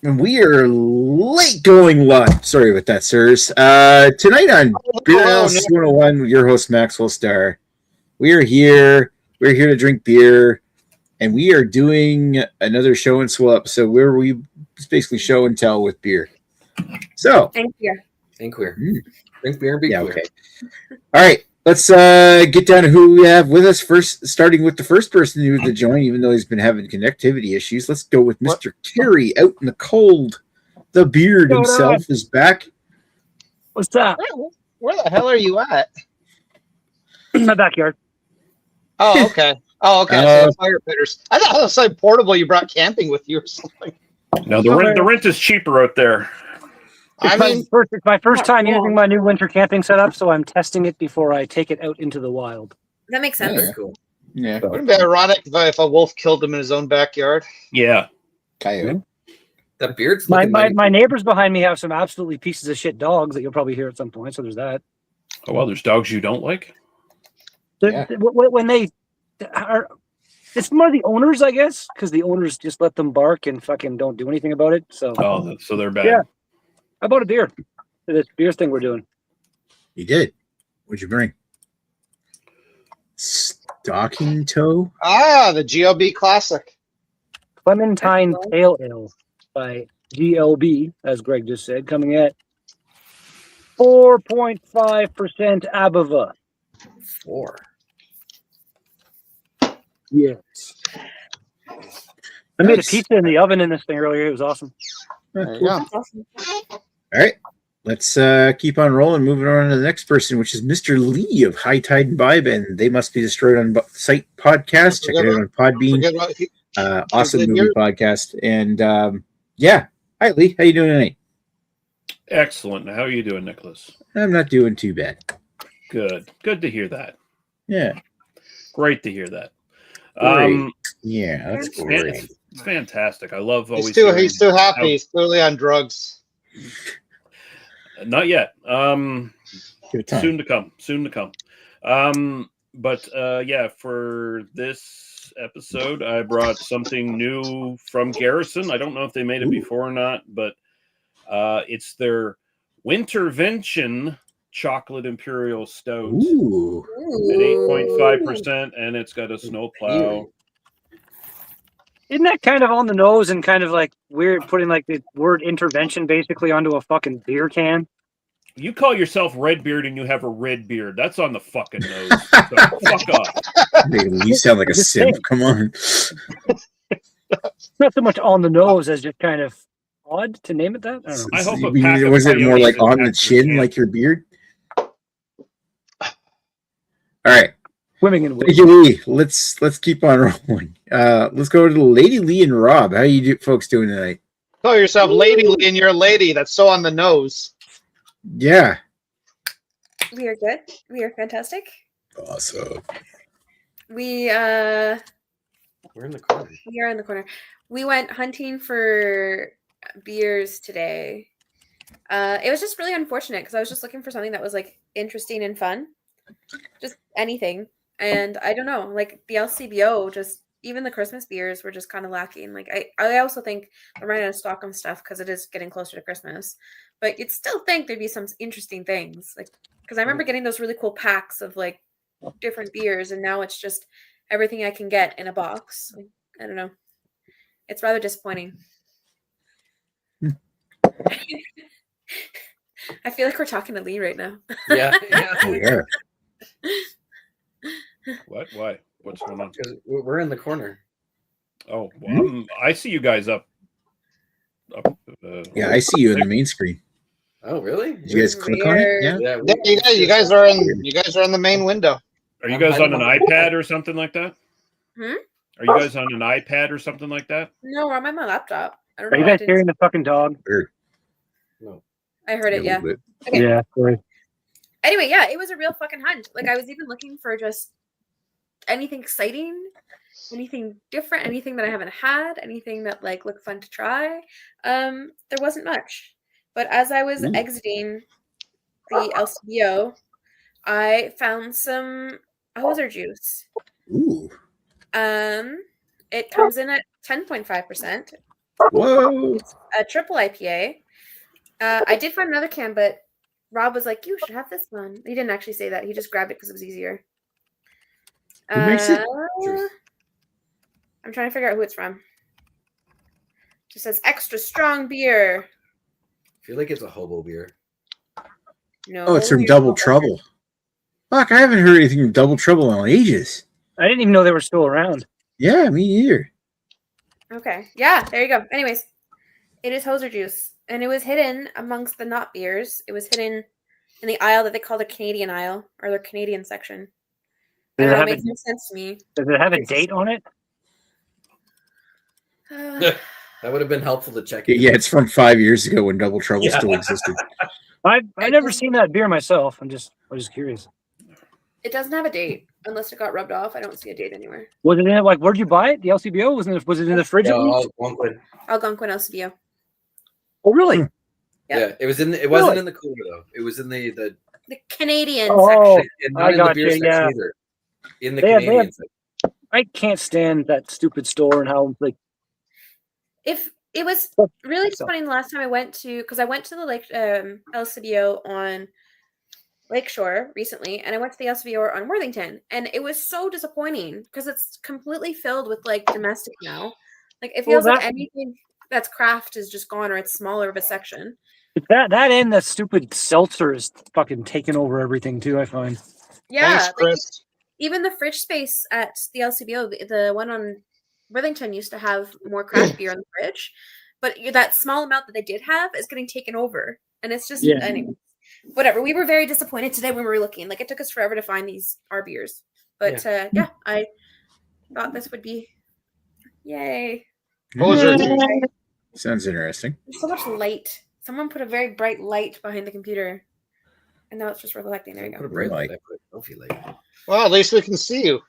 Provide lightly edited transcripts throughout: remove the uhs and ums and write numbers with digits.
And we are late going live. Sorry about that, sirs. Tonight on Beer House 101 with your host, Maxwell Starr. We are here. We're here to drink beer. And we are doing another show and Swill episode where we basically show and tell with beer. So. And queer. Drink beer and be queer. Okay. All right. Let's get down to who we have with us first, starting with the first person to join, even though he's been having connectivity issues. Let's go with Mr. Terry out in the cold. The beard himself is back. What's up? Where the hell are you at? In my backyard. Oh, okay. So fire pitters. I thought it was like portable you brought camping with you or something. No, the rent is cheaper out there. It's my first time using my new winter camping setup, so I'm testing it before I take it out into the wild. That makes sense. Very cool. Yeah. Wouldn't it be ironic if a wolf killed him in his own backyard? Yeah. Coyote. That beard's My looking neighbors behind me have some absolutely pieces of shit dogs that you'll probably hear at some point, so there's that. Oh, well, there's dogs you don't like? When they are... It's more the owners, I guess, because the owners just let them bark and fucking don't do anything about it. So they're bad. Yeah. I bought a beer for this beer thing we're doing. You did? What'd you bring? Stocking toe? Ah, the GLB Classic. Clementine Pale Ale by GLB, as Greg just said, coming at 4.5% Abava. 4. Yes. I made a pizza in the oven in this thing earlier. It was awesome. There you go. That's awesome. All right. Let's keep on rolling, moving on to the next person, which is Mr. Lee of High Tide and Vibe, and They Must Be Destroyed on Site podcast. Check it out on Podbean. Awesome movie podcast. And hi Lee, how you doing tonight? Excellent. How are you doing, Nicholas? I'm not doing too bad. Good to hear that. Yeah. Great to hear that. Yeah, that's great. It's fantastic. I love always. He's too happy. He's clearly on drugs. Not yet. Good time. Soon to come. But for this episode, I brought something new from Garrison. I don't know if they made it before or not, but it's their Wintervention Chocolate Imperial Stout. Ooh. At 8.5%, and it's got a snowplow. Isn't that kind of on the nose and kind of like weird putting like the word intervention basically onto a fucking beer can? You call yourself Redbeard and you have a red beard. That's on the fucking nose. So fuck off. You sound like a simp. Come on. It's not so much on the nose as just kind of odd to name it that. I don't know. I hope was it more like on the chin, like your beard? All right. Swimming in Thank you, Lee. Let's keep on rolling. Let's go to Lady Lee and Rob. How you folks doing tonight? Call yourself Lady Lee and you're a lady. That's so on the nose. Yeah. We are good. We are fantastic. Awesome. We're in the corner. We are in the corner. We went hunting for beers today. It was just really unfortunate because I was just looking for something that was like interesting and fun. Just anything. And I don't know, like the LCBO, just even the Christmas beers were just kind of lacking. Like I also think they're running out of stock on stuff because it is getting closer to Christmas. But you'd still think there'd be some interesting things. Like because I remember getting those really cool packs of like different beers, and now it's just everything I can get in a box. Like, I don't know. It's rather disappointing. I feel like we're talking to Lee right now. Yeah. Yeah. What? Why? What's going on? Because we're in the corner. Oh, well, I see you guys up. Yeah, I see you in the main screen. Oh, really? Did you guys click on it? Yeah. You guys are in the main window. Are you guys on an iPad or something like that? Hmm? Are you guys on an iPad or something like that? No, I'm on my laptop. I don't know. Are you guys hearing the fucking dog? No. I heard it, yeah. Okay. Yeah, sorry. Anyway, yeah, it was a real fucking hunt. Like I was even looking for just anything exciting, anything different, anything that I haven't had, anything that like looked fun to try. There wasn't much. But as I was exiting the LCBO, I found some Hauser juice. Ooh. It comes in at 10.5%. Whoa. It's a triple IPA. I did find another can, but Rob was like, "You should have this one." He didn't actually say that. He just grabbed it because it was easier. Who makes it? I'm trying to figure out who it's from. It just says extra strong beer. I feel like it's a hobo beer. No. Oh, it's from Double Trouble. Fuck, I haven't heard anything from Double Trouble in ages. I didn't even know they were still around. Yeah, me either. Okay. Yeah, there you go. Anyways, it is Hoser Juice. And it was hidden amongst the not beers. It was hidden in the aisle that they call the Canadian aisle, or their Canadian section. Does It makes no sense to me. Does it have a date on it? That would have been helpful to check. Yeah, it's from 5 years ago when Double Trouble still existed. I've never seen that beer myself. I was just curious. It doesn't have a date unless it got rubbed off. I don't see a date anywhere. Was it in like where'd you buy it? The LCBO? Was it in the fridge? at least? Algonquin LCBO. Oh really? Yep. Yeah, it was in. It wasn't in the cooler though. It was in the The Canadian Oh, section. and not I in got the beer you, section yeah. either. In the They have- Canadian section. I can't stand that stupid store and how like If it was Oh, really so- funny the last time I went to, because I went to the LCBO on Lakeshore recently, and I went to the LCBO on Worthington, and it was so disappointing because it's completely filled with like domestic now. Like it Well, feels like that- anything that's craft is just gone, or it's smaller of a section. that and the stupid seltzer is fucking taking over everything too. I find. Yeah, Thanks, like, Chris. even the fridge space at the LCBO, the one on Worthington used to have more craft beer in the fridge, but that small amount that they did have is getting taken over, and it's just Yeah. anyway, whatever. We were very disappointed today when we were looking. Like it took us forever to find our beers, but yeah, I thought this would be yay. Hoser Juice. Sounds interesting. There's so much light. Someone put a very bright light behind the computer, and now it's just reflecting. There you Put go. a bright Light. light. I put a trophy light. Well, at least we can see you.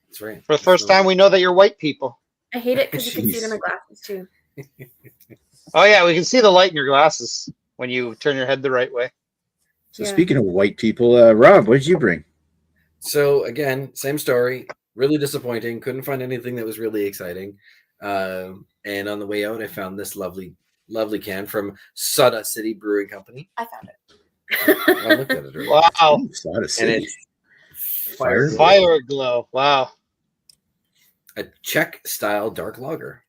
That's right. For the first time, we know that you're white people. I hate it because you can see it in Jeez. my glasses too. Oh, yeah, we can see the light in your glasses when you turn your head the right way. So Yeah. speaking of white people, Rob, what did you bring? So again, same story. Really disappointing. Couldn't find anything that was really exciting. And on the way out, I found this lovely can from Soda City Brewing Company. I found it. I looked at it earlier. Wow. Ooh, Soda And City. it's Fire. Fire glow. Wow. a Czech style dark lager.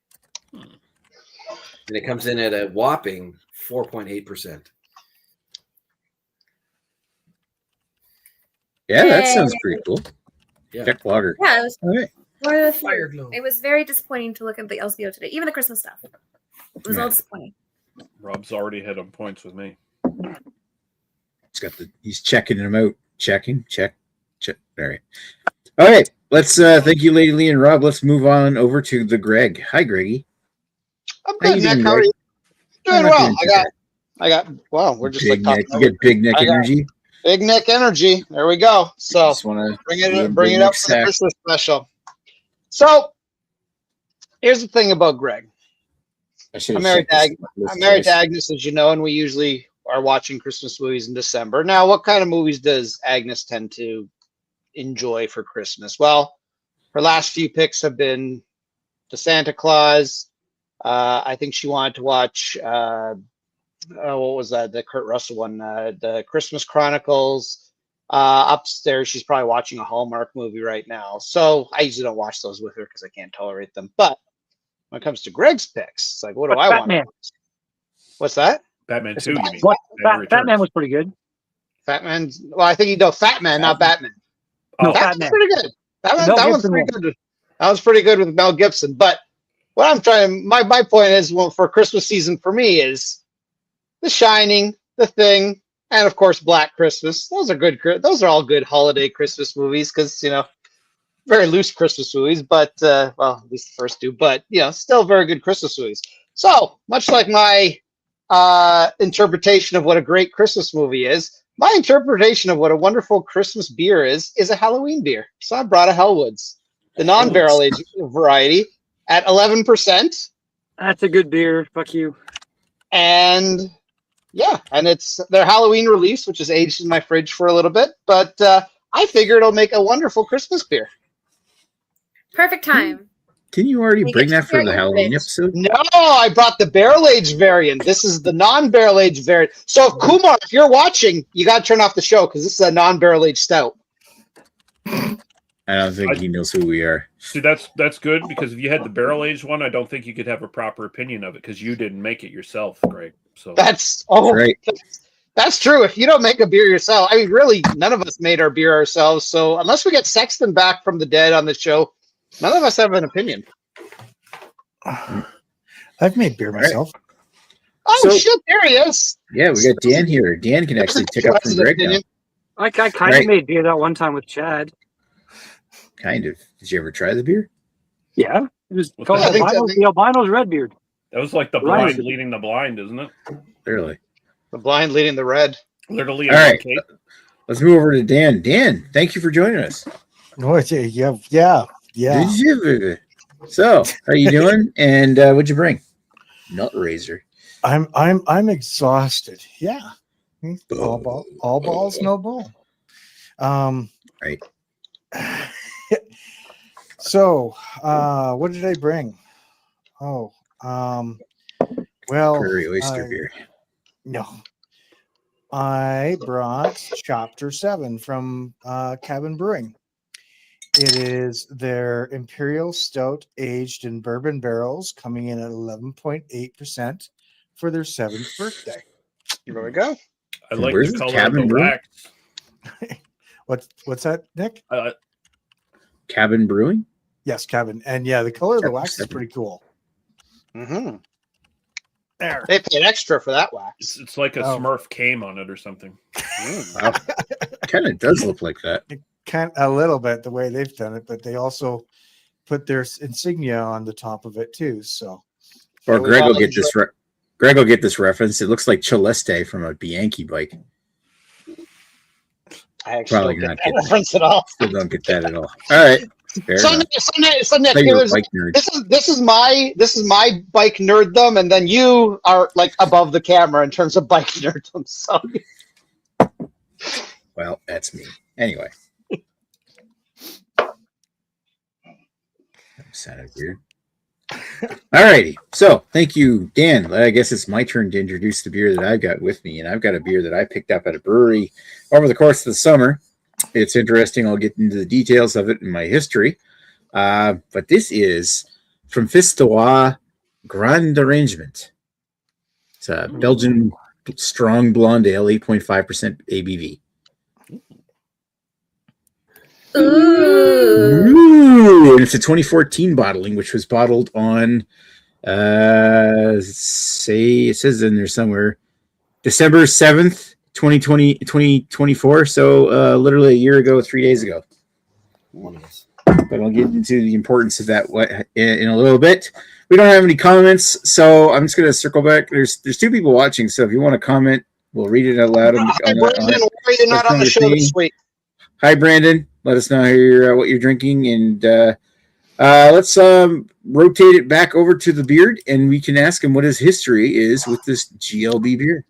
And it comes in at a whopping 4.8%. Yeah, that Yay. sounds pretty cool. Yeah. Czech lager. Yeah, it was All right. one of the Fire glow. It was very disappointing to look at the LCBO today, even the Christmas stuff. It was all Yeah. disappointing. Rob's already ahead on points with me. He's checking them out. Check. All right. All right. Let's thank you, Lady Lee and Rob. Let's move on over to the Greg. Hi, Greggy. I'm How good, you Nick. doing, How are Greg? you? Doing I'm not well. doing too I got, wow, we're just Big like neck. talking You get big neck I got- energy. Big Nick energy. There we go. So Just want to bring be a it up big for the sack. Christmas special. So here's the thing about Greg. I'm married to Agnes, as you know, and we usually are watching Christmas movies in December. Now, what kind of movies does Agnes tend to enjoy for Christmas? Well, her last few picks have been The Santa Claus. I think she wanted to watch, what was that? The Kurt Russell one, the Christmas Chronicles. Upstairs, she's probably watching a Hallmark movie right now. So I usually don't watch those with her because I can't tolerate them. But when it comes to Greg's picks, it's like, what do What's I want? Batman? What's that? Batman 2, you mean? What? Batman Batman Returns. was pretty good. Fat Man. Well, I think you know Fat Man, not Batman. No, Oh, That's Batman. pretty good. That Mel one's Gibson pretty one. good. That was pretty good with Mel Gibson. But what I'm trying, my point is, well, for Christmas season for me is The Shining, The Thing, and of course Black Christmas. Those are good. Those are all good holiday Christmas movies because very loose Christmas movies. But well, at least the first two. But still very good Christmas movies. So much like my interpretation of what a great Christmas movie is. My interpretation of what a wonderful Christmas beer is a Halloween beer. So I brought a Hellwoods, the non-barrel aged variety, at 11%. That's a good beer. Fuck you. And yeah, and it's their Halloween release, which is aged in my fridge for a little bit. But I figure it'll make a wonderful Christmas beer. Perfect time. Didn't you already We bring get that to for share the your Halloween bit. episode? No, I brought the barrel-aged variant. This is the non-barrel-aged variant. So, Kumar, if you're watching, you got to turn off the show because this is a non-barrel-aged stout. I don't think he knows who we are. See, that's good, because if you had the barrel-aged one, I don't think you could have a proper opinion of it because you didn't make it yourself, Greg. So That's right. That's true. If you don't make a beer yourself, I mean, really, none of us made our beer ourselves. So unless we get Sexton back from the dead on the show, none of us have an opinion. I've made beer myself. Oh shit! There he is. Yeah, we got Dan here. Dan can actually take up from Greg now. I kind of made beer that one time with Chad. Kind of. Did you ever try the beer? Yeah, it was What's called that? the Albino's Red Beard. that was like the Right. blind leading the blind, isn't it? Clearly. The blind leading the red. Literally. All right. Cake. Let's move over to Dan. Dan, thank you for joining us. Oh, yeah. Did you? So, how you doing? And what'd you bring? Nut Razor. I'm exhausted. Yeah. All balls, no ball. Right. So, what did I bring? Oh, well, Prairie oyster beer. No. I brought Chapter 7 from Cabin Brewing. It is their Imperial Stout aged in bourbon barrels, coming in at 11.8% for their 7th birthday. Here we go. I like Where's the the color of Cabin the Brew? wax. What's that, Nick? Cabin Brewing? Yes, Cabin. And yeah, the color of the Chapter wax is 7. pretty cool. Mm-hmm. There. They paid extra for that wax. It's like a Oh. Smurf came on it or something. Wow. Kind of does look like that. Kind a little bit the way they've done it, but they also put their insignia on the top of it too. So, Or Yeah, we Greg will all get this. Greg will get this reference. It looks like Celeste from a Bianchi bike. I actually Probably don't get not that get reference at all. Still don't get that at all. All right. Fair So, enough. Nick, Thought you were a here's- bike nerd. this is my bike nerddom, and then you are like above the camera in terms of bike nerddom. So Well, that's me. Anyway. That sounded weird. All righty. So thank you, Dan. I guess it's my turn to introduce the beer that I've got with me. And I've got a beer that I picked up at a brewery over the course of the summer. It's interesting. I'll get into the details of it in my history. But this is from Fistois Grand Arrangement. It's a Belgian strong blonde ale, 8.5% ABV. Ooh. And it's a 2014 bottling, which was bottled on, it says in there somewhere, December 7th, 2024. So literally a year ago, 3 days ago. But I'll get into the importance of that in a little bit. We don't have any comments, so I'm just going to circle back. There's two people watching, so if you want to comment, we'll read it out loud. Hi, Brandon. Why are you not on the show this week? Hi, Brandon. Let us know how what you're drinking, and let's rotate it back over to the beard, and we can ask him what his history is with this GLB beer.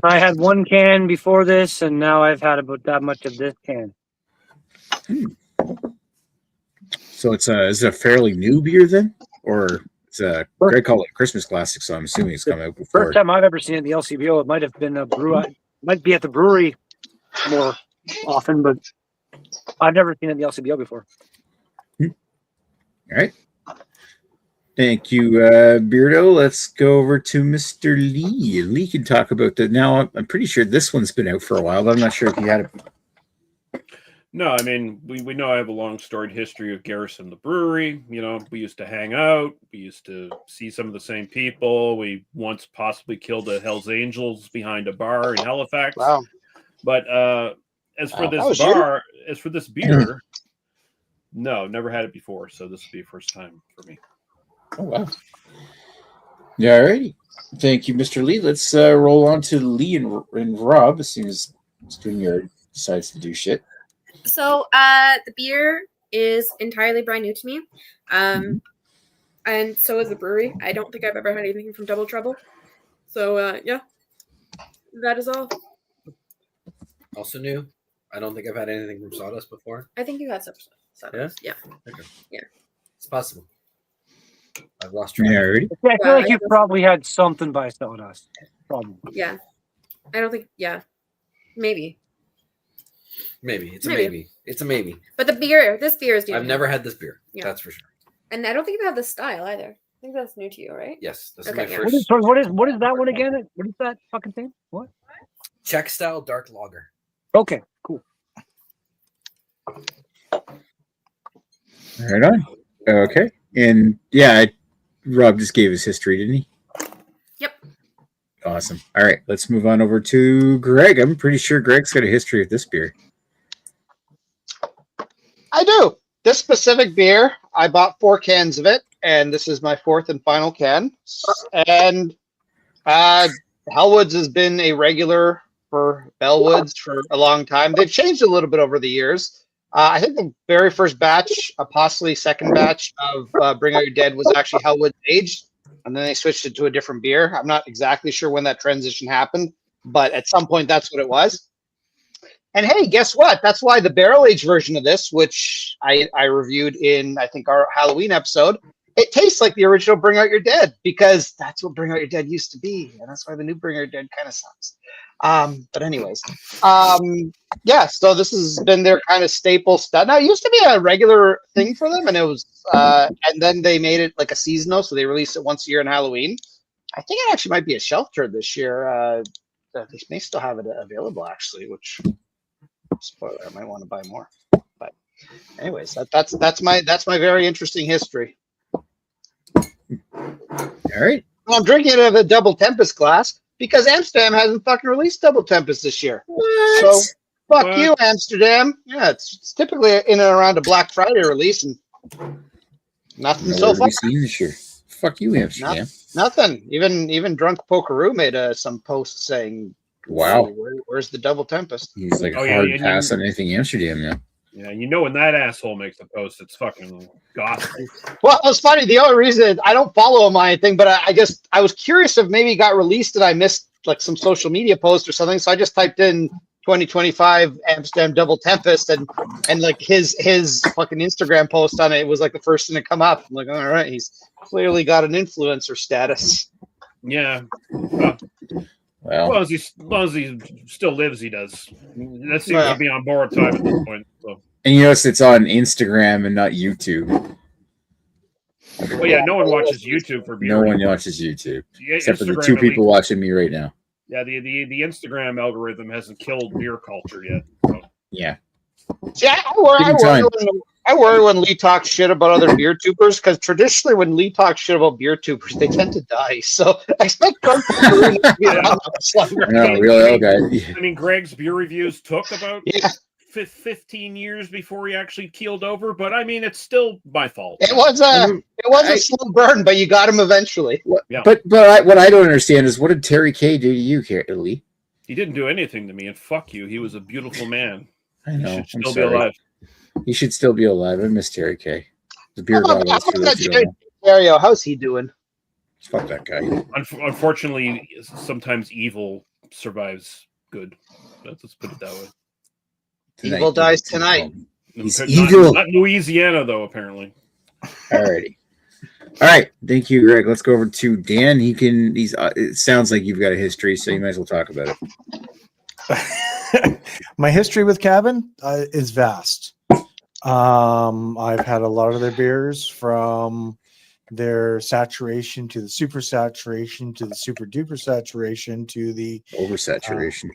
I had one can before this, and now I've had about that much of this can. So is it a fairly new beer then, or it's a Greg called it a Christmas classic? So I'm assuming it's come out before. First time I've ever seen it in the LCBO. It might have been a brew. Might be at the brewery more often, but I've never seen it in the LCBO before. All right. Thank you, Beardo. Let's go over to Mr. Lee. Lee can talk about that. Now, I'm pretty sure this one's been out for a while, but I'm not sure if you had it. No, I mean, we know I have a long storied history of Garrison the brewery. You know, we used to hang out. We used to see some of the same people. We once possibly killed a Hell's Angels behind a bar in Halifax. Wow. But as for this beer, no, never had it before. So this will be first time for me. Oh, wow. Yeah, all righty. Thank you, Mr. Lee. Let's roll on to Lee and Rob as soon as StreamYard decides to do shit. So the beer is entirely brand new to me. And so is the brewery. I don't think I've ever had anything from Double Trouble. So yeah, that is all. Also new. I don't think I've had anything from Sawdust before. I think you had some stuff. Sawdust. Yeah. Okay. Yeah. It's possible. I've lost track. Nerd. I feel like you probably had something by Sawdust. Probably. Yeah. I don't think. Yeah. Maybe. Maybe. It's a maybe. It's a maybe. But this beer is new. I've never had this beer. Yeah. That's for sure. And I don't think you have the style either. I think that's new to you, right? Yes. This Okay, is my yeah. first. What is that one again? What is that fucking thing? What? Czech style dark lager. Okay, cool. Right on. Okay. And yeah, Rob just gave his history, didn't he? Yep. Awesome. All right, let's move on over to Greg. I'm pretty sure Greg's got a history of this beer. I do. This specific beer, I bought 4 cans of it, and this is my 4th and final can. And Hellwoods has been a regular for Bellwoods for a long time. They've changed a little bit over the years. I think the very first batch, possibly second batch of Bring Out Your Dead was actually Hellwoods aged, and then they switched it to a different beer. I'm not exactly sure when that transition happened, but at some point that's what it was. And hey, guess what? That's why the barrel-aged version of this, which I reviewed in, I think, our Halloween episode, it tastes like the original Bring Out Your Dead, because that's what Bring Out Your Dead used to be, and that's why the new Bring Out Your Dead kind of sucks. But anyways, yeah, so this has been their kind of staple stuff. Now, it used to be a regular thing for them, and it was, and then they made it like a seasonal, so they released it once a year on Halloween. I think it actually might be a shelf turd this year. They may still have it available, actually, which, spoiler, I might want to buy more. But anyways, that's my very interesting history. All right. Well, I'm drinking it out of a Double Tempest glass because Amsterdam hasn't fucking released Double Tempest this year. What? So fuck you, Amsterdam. Yeah, it's typically in and around a Black Friday release, and nothing so What far. have we seen this year? Fuck you, Amsterdam. Nothing. Even Drunk Pokeroo made some post saying, Wow. Where's the Double Tempest? He's like a hard pass on anything Amsterdam now. Yeah, you know when that asshole makes the post, it's fucking gospel. Well, it was funny. The only reason I don't follow him on anything, but I just I was curious if maybe it got released and I missed like some social media post or something. So I just typed in 2025 Amsterdam Double Tempest, and like his fucking Instagram post on it was like the first thing to come up. I'm like, all right, he's clearly got an influencer status. Yeah. Well, As long as he still lives, he does. That seems to be on borrowed time at this point. So. and you notice it's on Instagram and not YouTube. Well, yeah, no one watches YouTube for beer. No one watches YouTube. Except for the Instagram, 2 at people least. watching me right now. Yeah, the Instagram algorithm hasn't killed beer culture yet. So. Yeah. See, I worry when Lee talks shit about other beer tubers, because traditionally when Lee talks shit about beer tubers, they tend to die. So I expect Drunk Pokeroo to be around much longer. No, really, okay. I mean, Greg's beer reviews took about 15 years before he actually keeled over, but I mean, it's still my fault. It was a slow burn, but you got him eventually. Yeah. But what I don't understand is, what did Terry K do to you, Lee? He didn't do anything to me, and fuck you. He was a beautiful man. I know. He should still be alive. He should still be alive. I miss Terry K. The beer god. How's he doing? Fuck that guy. Unfortunately, sometimes evil survives good. Let's put it that way. Evil dies tonight. He's evil. Not Louisiana, though, apparently. Alrighty. All right. Thank you, Greg. Let's go over to Dan. It sounds like you've got a history, so you might as well talk about it. My history with Cabin is vast. I've had a lot of their beers, from their saturation to the super saturation to the super duper saturation to the oversaturation.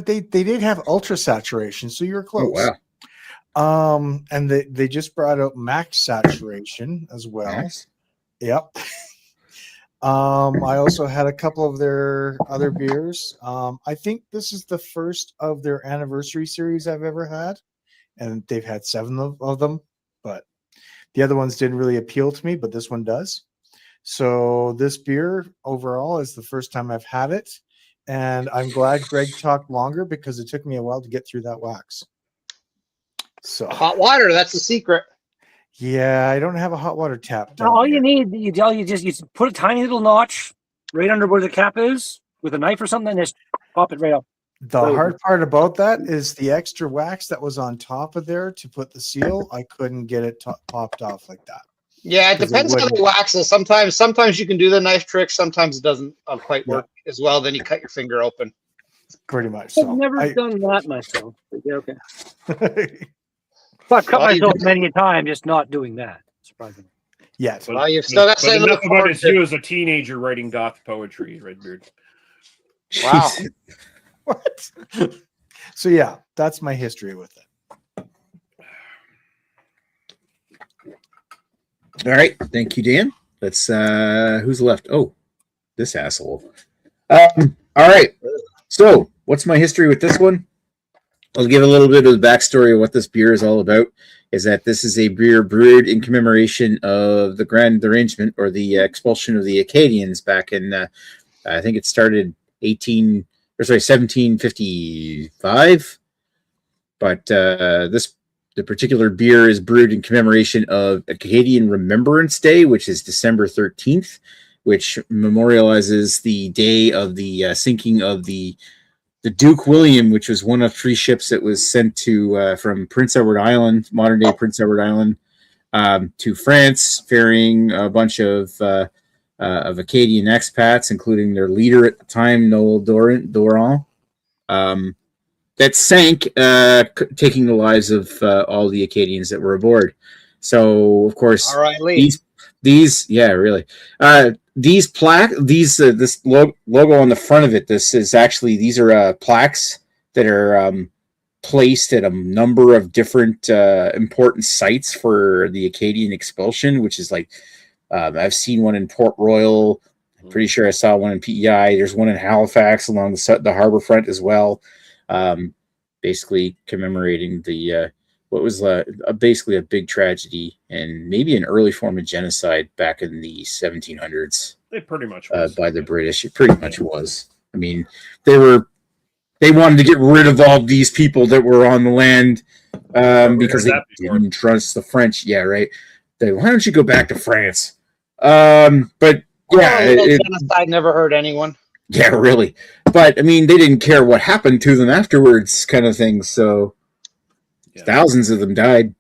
They did have ultra saturation, so you're close. Oh, wow. And they just brought out max saturation as well. Max? Yep. I also had a couple of their other beers. I think this is the first of their anniversary series I've ever had, and they've had 7 of them, but the other ones didn't really appeal to me, but this one does. So this beer overall is the first time I've had it, and I'm glad Greg talked longer, because it took me a while to get through that wax. So hot water, that's the secret. Yeah, I don't have a hot water tap. All you need, you put a tiny little notch right under where the cap is with a knife or something, and just pop it right up. The hard part about that is the extra wax that was on top of there to put the seal. I couldn't get it popped off like that. Yeah, it depends how they wax it. Sometimes you can do the knife trick. Sometimes it doesn't quite work as well. Then you cut your finger open. Pretty much. I've never done that myself. Yeah, okay. I've cut myself many a time just not doing that. Surprisingly. Yes. Well, you've still got to say enough about it's you as a teenager writing goth poetry, Redbeard. Wow. What? So yeah, that's my history with it. All right, thank you, Dan. Let's who's left? Oh, this asshole. All right. So, what's my history with this one? I'll give a little bit of the backstory of what this beer is all about. Is that this is a beer brewed in commemoration of the Grand Arrangement or the expulsion of the Acadians back in, I think it started 1755. But the particular beer is brewed in commemoration of Acadian Remembrance Day, which is December 13th, which memorializes the day of the sinking of the Duke William, which was one of 3 ships that was sent to from Prince Edward Island, modern day Prince Edward Island, to France, ferrying a bunch of Acadian expats, including their leader at the time, Noel Doran, that sank, taking the lives of all the Acadians that were aboard. So, of course, all right, Lee. These, yeah, really. These this logo on the front of it. These are plaques that are placed at a number of different important sites for the Acadian expulsion, which is like I've seen one in Port Royal. I'm pretty sure I saw one in PEI. There's one in Halifax along the harbor front as well. Basically commemorating the what was basically a big tragedy and maybe an early form of genocide back in the 1700s. It pretty much was. By the British. It pretty much was. I mean, they wanted to get rid of all these people that were on the land because they didn't trust the French. Yeah, right. Why don't you go back to France? But yeah, genocide never hurt anyone. Yeah, really. But I mean, they didn't care what happened to them afterwards, kind of thing. So thousands of them died.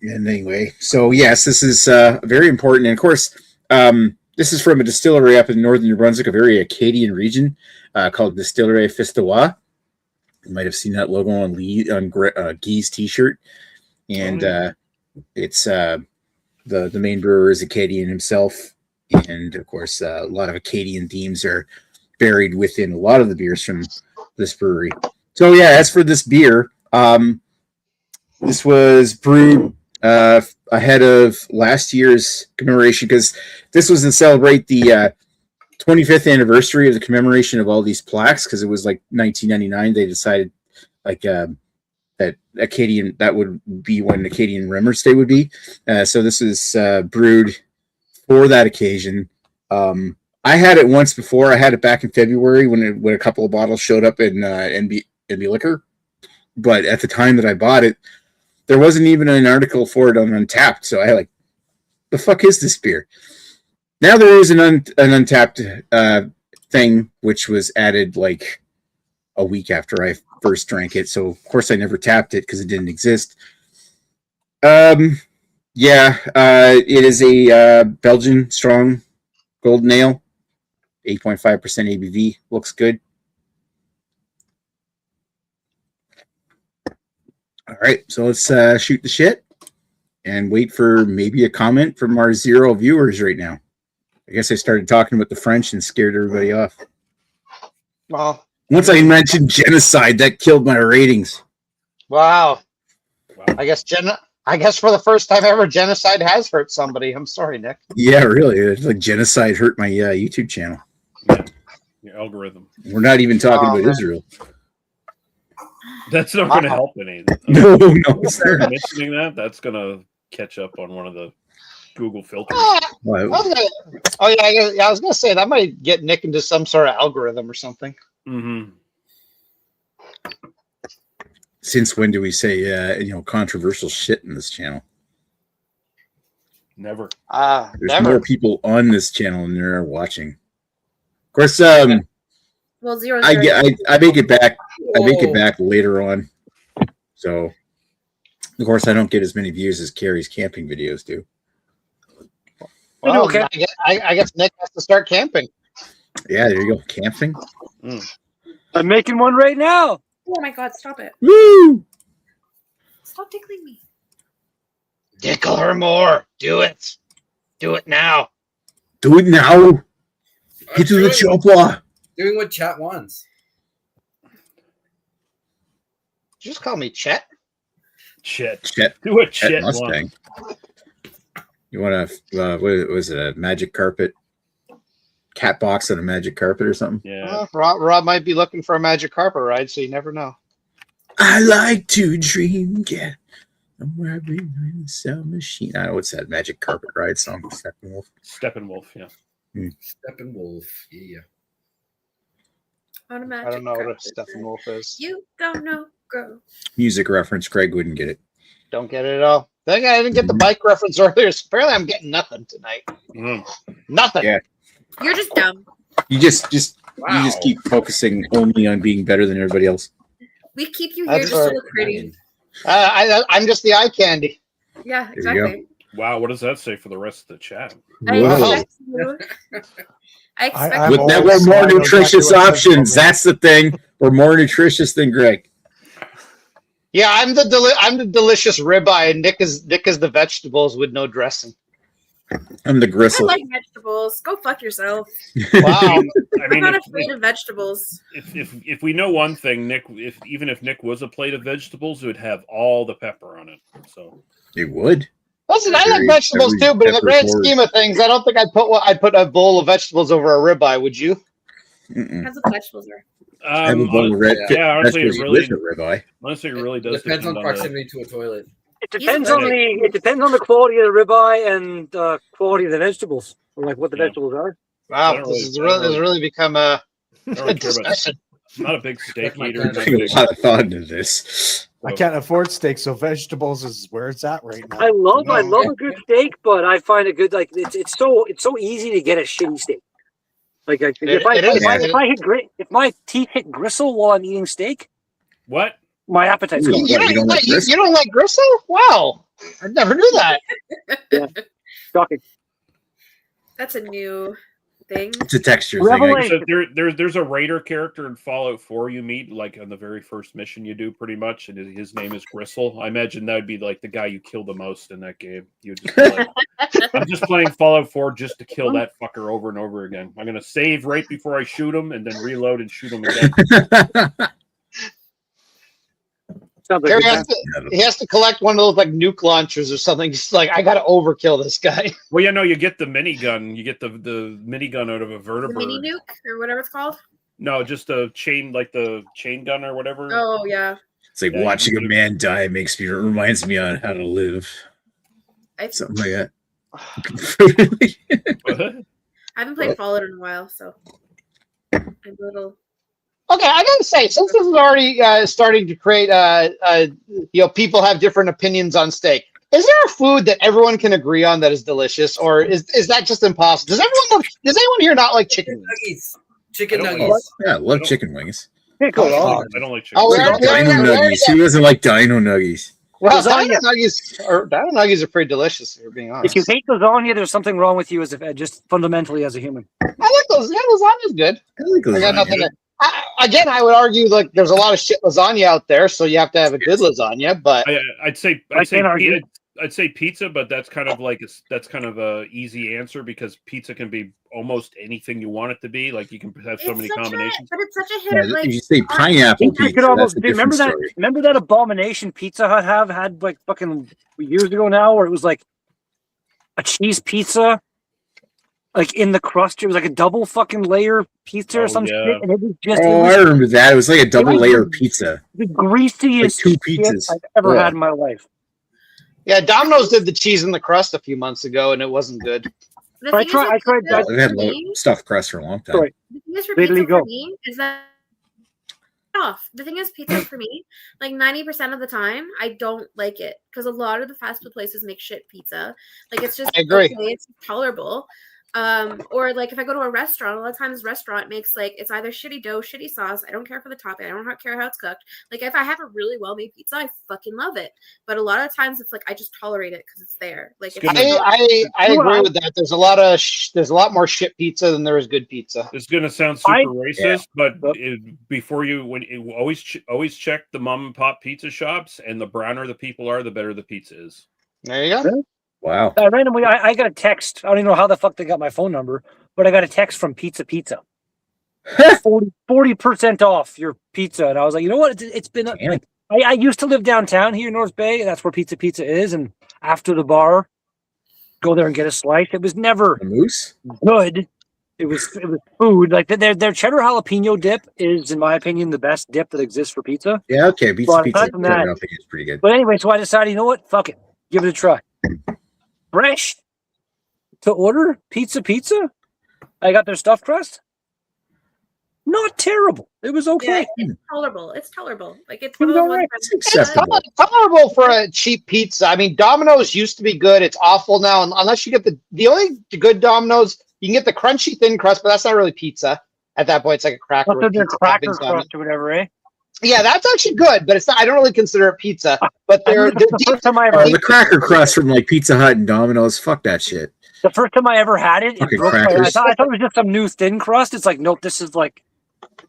And anyway, so yes, this is very important. And of course, this is from a distillery up in northern New Brunswick, a very Acadian region called Distillerie Fistois. You might have seen that logo on Guy's t-shirt. And it's the main brewer is Acadian himself. And of course, a lot of Acadian themes are buried within a lot of the beers from this brewery. So yeah, as for this beer, this was brewed ahead of last year's commemoration because this was to celebrate the 25th anniversary of the commemoration of all these plaques. Because it was like 1999, they decided that Acadian, that would be when Acadian Remembrance Day would be. So this is brewed for that occasion. I had it once before. I had it back in February when a couple of bottles showed up in NB Liquor. But at the time that I bought it, there wasn't even an article for it on Untapped. So I like, the fuck is this beer? Now there is an Untapped thing, which was added like a week after I first drank it. So of course I never tapped it because it didn't exist. It is a Belgian strong golden ale, 8.5% ABV. Looks good. All right, so let's shoot the shit and wait for maybe a comment from our 0 viewers right now. I guess I started talking about the French and scared everybody off. Well, once I mentioned genocide, that killed my ratings. Wow. I guess for the first time ever, genocide has hurt somebody. I'm sorry, Nick. Yeah, really. It's like genocide hurt my YouTube channel. Yeah. Your algorithm. We're not even talking about Israel. That's not going to help any. No. Mentioning that, that's going to catch up on one of the Google filters. I was going to say that might get Nick into some sort of algorithm or something. Mm-hmm. Since when do we say controversial shit in this channel? Never. There's more people on this channel than there are watching. Of course, Well, 0, I make it back. I make it back later on. So, of course, I don't get as many views as Carrie's camping videos do. Well, okay. I guess Nick has to start camping. Yeah, there you go. Camping. I'm making one right now. Oh my god, stop it. Woo! Stop tickling me. Tickle her more. Do it. Do it now. Do it now. Get to the chopper. Doing what chat wants. Did you just call me Chet? Chet. Do a Chet Mustang. You want what was it? A magic carpet? Cat box on a magic carpet or something? Yeah. Rob might be looking for a magic carpet ride, so you never know. I like to dream, yeah. Somewhere behind the sound machine. I know what's that magic carpet ride song? Steppenwolf. Steppenwolf, yeah. Steppenwolf, yeah. On a magic I don't know what a carpet. Steppenwolf is. You don't know, girl. Music reference. Craig wouldn't get it. Don't get it at all. I think I didn't get the bike reference earlier, so apparently I'm getting nothing tonight. Nothing. Yeah. You're just dumb. You just keep focusing only on being better than everybody else. We keep you here just to look pretty. I'm just the eye candy. Yeah, There you exactly. Wow, what does that say for the rest of the chat? I Whoa. expect you. I expect I'm With you. that, old, we're so more I know nutritious exactly what it says about options. me. That's the thing. We're more nutritious than Greg. Yeah, I'm the delicious ribeye, and Nick is the vegetables with no dressing. I'm the I gristle. like vegetables. Go fuck yourself. Wow. I I'm mean, not afraid of vegetables. if we know one thing, Nick, even if Nick was a plate of vegetables, it would have all the pepper on it. So You would. Listen, I like Every- vegetables every too, but in the pepper grand forward. scheme of things, I don't think I'd put a bowl of vegetables over a ribeye. Would you? Mm-mm. Depends what the vegetables are. I have a bowl of red. yeah, honestly, it vegetables really- with a ribeye. honestly, it really does Depends on the- proximity to a toilet. It depends on the quality of the ribeye and the quality of the vegetables, or like what the Yeah. vegetables are. I Wow, don't this really- has really become a I don't really care about. discussion. I'm not a big steak That's my eater. kind not of a Putting big- a lot of thought into this. I can't afford steak, so vegetables is where it's at right now. I love a good steak, but I find it good. Like it's so easy to get a shitty steak. Like if my teeth hit gristle while I'm eating steak, What? my appetite's Ooh. gone. You don't like gristle? you don't like gristle? Wow, I never knew that. Shocking. That's a new thing. It's a texture thing. Revelation. So there's a raider character in Fallout 4 you meet like on the very first mission you do pretty much, and his name is Gristle. I imagine that would be like the guy you kill the most in that game. You just be like, I'm just playing Fallout 4 just to kill that fucker over and over again. I'm gonna save right before I shoot him and then reload and shoot him again. Sounds like He has to collect one of those like nuke launchers or something. Just like I gotta overkill this guy. Well, yeah, no, you get the minigun. You get the minigun out of a The vertebrate. mini nuke or whatever it's called. No, just a chain, like the chain gun or whatever. Oh yeah. It's like Yeah, watching you a can- man die reminds me on how to live. I Something like that. haven't played Fallout in a while, so I'm a little. Okay, I gotta say, since this is already starting to create, people have different opinions on steak. Is there a food that everyone can agree on that is delicious, or is that just impossible? Does anyone here not like chicken wings? Nuggets. Chicken I don't nuggets. Yeah, I love chicken wings. Can't go wrong. I don't like chicken. Oh, Dino nuggies. Who doesn't like dino nuggies? Well, Lasagna. dino nuggies are pretty delicious. If you're being honest. If you hate lasagna, there's something wrong with you as just fundamentally as a human. I like those. Yeah, lasagna's good. I like I got lasagna. nothing. Again, I would argue like there's a lot of shit lasagna out there, so you have to have a good lasagna. But I'd say can't argue. I'd say pizza, but that's kind of a easy answer because pizza can be almost anything you want it to be. Like you can have so many combinations. But it's such a hit. Yeah, Like, if you say pineapple I pizza, could almost that's a remember different that. story. Remember that abomination Pizza Hut had like fucking years ago now, where it was like a cheese pizza, like in the crust. It was like a double fucking layer pizza or some yeah. shit, and it was just Oh, I remember that. It was like a double layer pizza. the greasiest Like two shit pizzas. I've ever Yeah. had in my life. yeah, Domino's did the cheese in the crust a few months ago, and it wasn't good. the I thing is tried- with I tried pizza that. I've had for me- stuffed crust for a long time. Sorry. The thing is for Literally pizza for go. me is that off. The thing is, pizza for me, like 90% of the time, I don't like it because a lot of the fast food places make shit pizza. Like it's just I agree. okay, it's tolerable. Or like if I go to a restaurant, a lot of times restaurant makes like it's either shitty dough, shitty sauce. I don't care for the topping. I don't care how it's cooked. Like if I have a really well made pizza, I fucking love it. But a lot of times it's like I just tolerate it because it's there. Like it's I agree with that. There's a lot more shit pizza than there is good pizza. It's going to sound super racist, but before you always check the mom and pop pizza shops, and the browner the people are, the better the pizza is. There you go. Wow. Randomly, I got a text. I don't even know how the fuck they got my phone number, but I got a text from Pizza. 40% off your pizza. And I was like, you know what? It's been, I used to live downtown here in North Bay. And that's where Pizza is. And after the bar, go there and get a slice. It was never good. It was food. Like their cheddar jalapeno dip is, in my opinion, the best dip that exists for pizza. Yeah, okay. Pizza I think it's pretty good. But anyway, so I decided, you know what? Fuck it. Give it a try. Fresh to order pizza. I got their stuffed crust. Not terrible. It was okay. Yeah, it's tolerable. It's tolerable. Like it's acceptable. Tolerable for a cheap pizza. I mean, Domino's used to be good. It's awful now, unless you get the only good Domino's. You can get the crunchy thin crust, but that's not really pizza. At that point, it's like a cracker. What's their cracker crust or whatever, eh? Yeah, that's actually good, but it's not. I don't really consider it pizza. But the cracker crust from like Pizza Hut and Domino's. Fuck that shit. The first time I ever had it, I thought it was just some new thin crust. It's like, nope, this is like,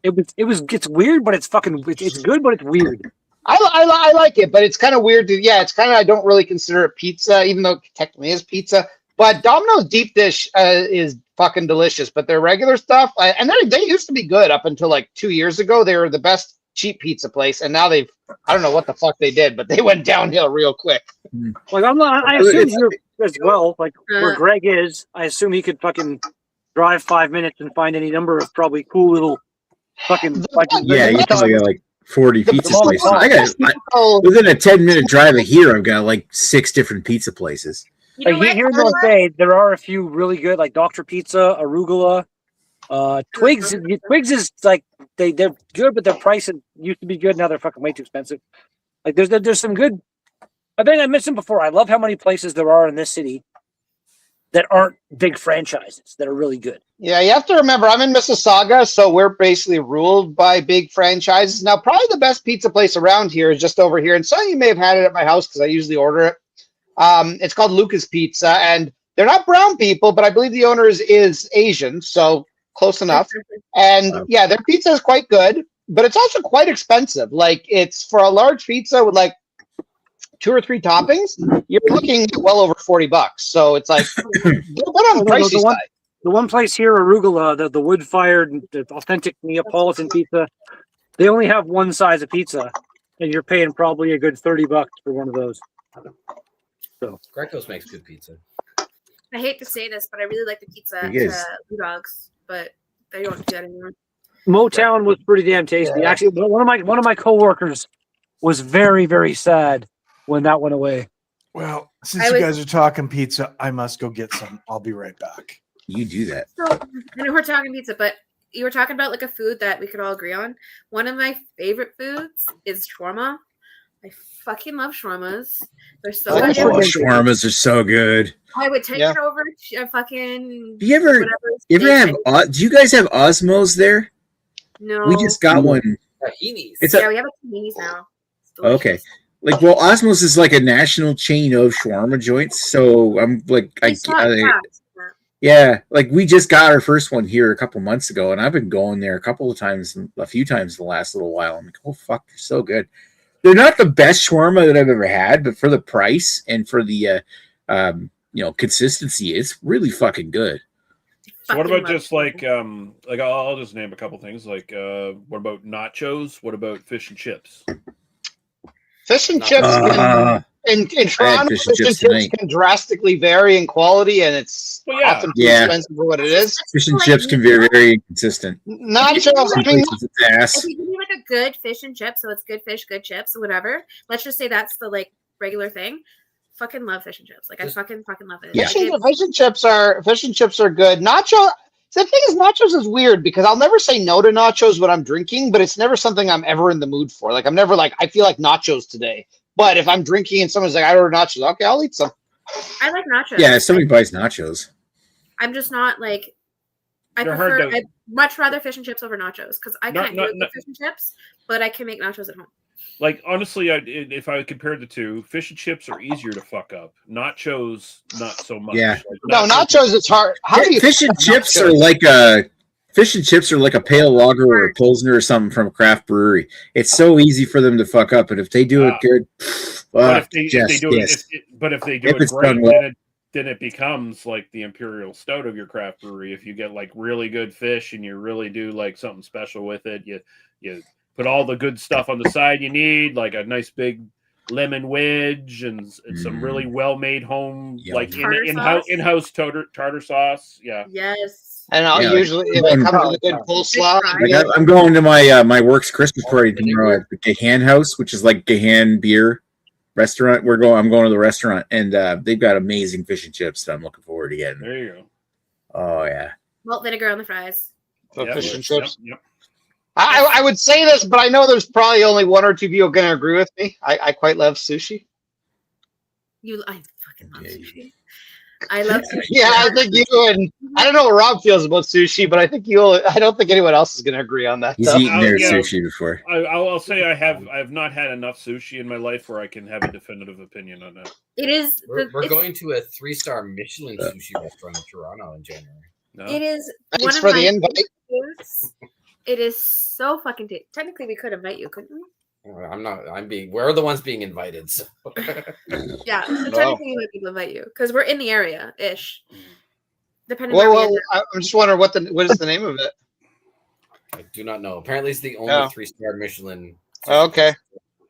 it's weird, but it's fucking, it's good, but it's weird. I like it, but it's kind of weird. It's kind of, I don't really consider it pizza, even though it technically is pizza. But Domino's deep dish is fucking delicious. But their regular stuff, and they used to be good up until like 2 years ago. They were the best cheap pizza place, and now I don't know what the fuck they did, but they went downhill real quick. Like I assume you're as well, like where Greg is, I assume he could fucking drive 5 minutes and find any number of probably cool little fucking you probably got like 40 pizza places. Within a 10-minute drive of here, I've got like 6 different pizza places. Like here in North Bay, there are a few really good, like Dr. Pizza, Arugula. Twigs is like they're good, but their price used to be good. Now they're fucking way too expensive. Like there's some good. I think I mentioned before. I love how many places there are in this city that aren't big franchises that are really good. Yeah, you have to remember, I'm in Mississauga, so we're basically ruled by big franchises. Now, probably the best pizza place around here is just over here, and some of you may have had it at my house because I usually order it. It's called Lucas Pizza, and they're not brown people, but I believe the owner is Asian, so close enough. And yeah, their pizza is quite good, but it's also quite expensive. Like it's for a large pizza with like 2 or 3 toppings, you're looking at well over $40. So it's like a little bit on the pricey side. The one place here, Arugula, the wood-fired, the authentic Neapolitan pizza, they only have one size of pizza, and you're paying probably a good $30 for one of those. So Greco's makes good pizza. I hate to say this, but I really like the pizza at Blue Dogs, but they don't do that anymore. Motown was pretty damn tasty. Yeah. Actually, one of my coworkers was very, very sad when that went away. Well, since you guys are talking pizza, I must go get some. I'll be right back. You do that. So, I know we're talking pizza, but you were talking about like a food that we could all agree on. One of my favorite foods is shawarma. I fucking love shawarmas. They're so good. Shawarmas are so good. I would take it over to fucking. Do you ever have? Do you guys have Osmos there? No, we just got one. We have a tahinis now. Okay, like Osmos is like a national chain of shawarma joints. So I'm like, yeah, like we just got our first one here a couple months ago, and I've been going there a few times in the last little while. I'm like, oh fuck, they're so good. They're not the best shawarma that I've ever had, but for the price and for the consistency, it's really fucking good. So what about just like I'll just name a couple things. Like what about nachos? What about fish and chips? Fish and chips in Toronto, fish and chips can drastically vary in quality, and it's often too expensive for what it is. Fish and chips can be very inconsistent. Nachos, if you give me like a good fish and chips, so it's good fish, good chips, or whatever. Let's just say that's the like regular thing. Fucking love fish and chips. Like I fucking love it. Fish and chips are good. Nacho. The thing is, nachos is weird because I'll never say no to nachos when I'm drinking, but it's never something I'm ever in the mood for. Like I'm never like, I feel like nachos today. But if I'm drinking and someone's like, I order nachos, okay, I'll eat some. I like nachos. Yeah, if somebody buys nachos. I'm just not like. They're hard to- I'd much rather fish and chips over nachos because I can't do fish and chips, but I can make nachos at home. Like honestly, if I compare the two, fish and chips are easier to fuck up. Nachos, not so much. Yeah. Like, nachos it's hard. How do you fish and chips are like a pale lager or a pilsner or something from a craft brewery. It's so easy for them to fuck up, but if they do it good, but if they do it great, then it becomes like the imperial stout of your craft brewery. If you get like really good fish and you really do like something special with it, you put all the good stuff on the side you need, like a nice big lemon wedge and some really well made home like in-house tartar sauce. Yeah. Yes. And usually if it comes with a good coleslaw. I'm going to my work's Christmas party tomorrow at the Gahan House, which is like Gahan beer restaurant. I'm going to the restaurant, and they've got amazing fish and chips that I'm looking forward to getting. There you go. Oh yeah. Malt vinegar on the fries. Fish and chips. Yep. I would say this, but I know there's probably only one or two people going to agree with me. I quite love sushi. I fucking love sushi. I love sushi. Yeah, I think you and I don't know what Rob feels about sushi, but I don't think anyone else is going to agree on that. He's eaten their sushi before. I'll say I have not had enough sushi in my life where I can have a definitive opinion on that. It is. We're going to a 3-star Michelin sushi restaurant in Toronto in January. No? It is. Thanks for the invite. It is so fucking tasty. Technically, we could invite you, couldn't we? We're the ones being invited. So. Yeah, so technically we might invite you because we're in the area ish. Depending. I'm just wondering what is the name of it. I do not know. Apparently, it's the only 3-star Michelin. Okay.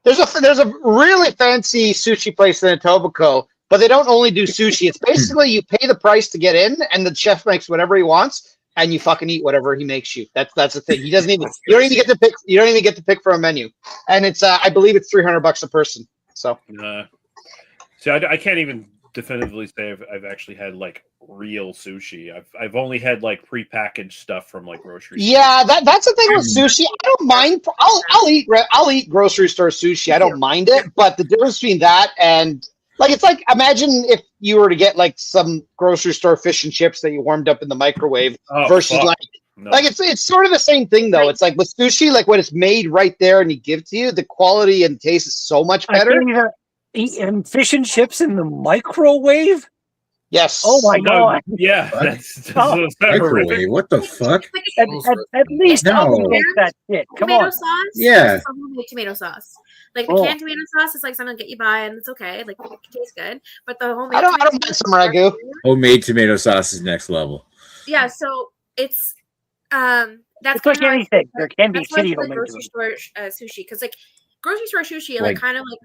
There's a really fancy sushi place in Etobicoke, but they don't only do sushi. It's basically you pay the price to get in, and the chef makes whatever he wants. And you fucking eat whatever he makes you. That's the thing. He doesn't even. You don't even get to pick. You don't even get to pick from a menu. And it's. I believe it's $300 a person. So. See, I can't even definitively say I've actually had like real sushi. I've only had like prepackaged stuff from like grocery stores. Yeah, that's the thing with sushi. I don't mind. I'll eat grocery store sushi. I don't mind it. But the difference between that and like it's like imagine if you were to get like some grocery store fish and chips that you warmed up in the microwave versus like it's sort of the same thing though. It's like with sushi, like when it's made right there and you give it to you, the quality and taste is so much better. Eating fish and chips in the microwave? Yes. Oh my god. Yeah. That's microwave. What the fuck? At least I'll make that shit. Come on. Sauce? Yeah. Tomato sauce. Like the canned tomato sauce is like something to get you by, and it's okay. Like it tastes good, but the homemade. I don't mind some ragu. Homemade tomato sauce is next level. Yeah, so it's that's like anything. There can be shitty homemade grocery store sushi because like grocery store sushi like kind of like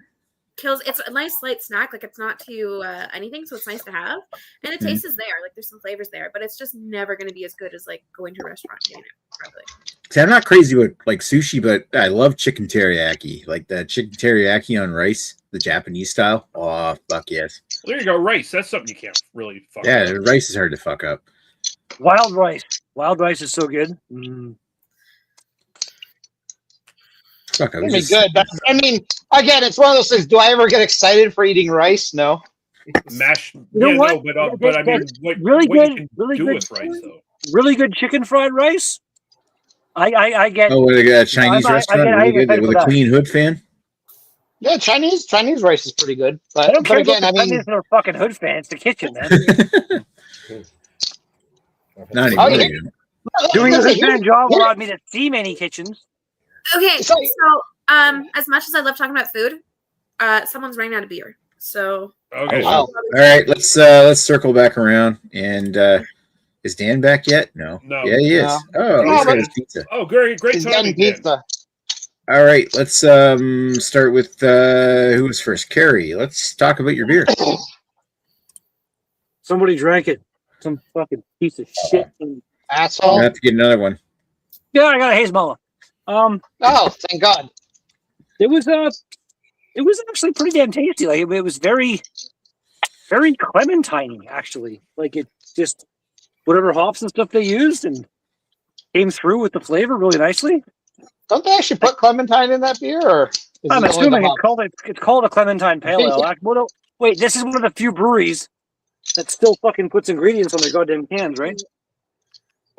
kills. It's a nice light snack. Like it's not too anything, so it's nice to have, and the taste is there. Like there's some flavors there, but it's just never going to be as good as like going to a restaurant and getting it probably. See, I'm not crazy with like sushi, but I love chicken teriyaki. Like the chicken teriyaki on rice, the Japanese style. Oh, fuck yes. Well, there you go, rice. That's something you can't really fuck up. Yeah, rice is hard to fuck up. Wild rice. Wild rice is so good. Fuck, it'd be good. But, I mean, again, it's one of those things. Do I ever get excited for eating rice? No. Mash. You know what? No, but I mean, what really do good with rice though? Really good chicken fried rice. I get. Oh, with a Chinese restaurant really good with a clean hood fan. Yeah, Chinese rice is pretty good. But, I don't care again, about the Chinese are fucking hood fans. The kitchen, man. Not even. Doing a good job allowed me to see many kitchens. Okay, so as much as I love talking about food, someone's running out of beer. So okay, all right, let's circle back around. And is Dan back yet? No. Yeah, he is. Oh, he's got his pizza. Oh, great timing, pizza. All right, let's start with who was first. Carrie, let's talk about your beer. Somebody drank it. Some fucking piece of shit. Asshole. I have to get another one. Yeah, I got a Hazemola. Oh, thank God. It was actually pretty damn tasty. Like it was very, very clementine actually. Like it just whatever hops and stuff they used and came through with the flavor really nicely. Don't they actually put clementine in that beer? Or I'm assuming it's called a clementine pale ale. Wait, this is one of the few breweries that still fucking puts ingredients on their goddamn cans, right?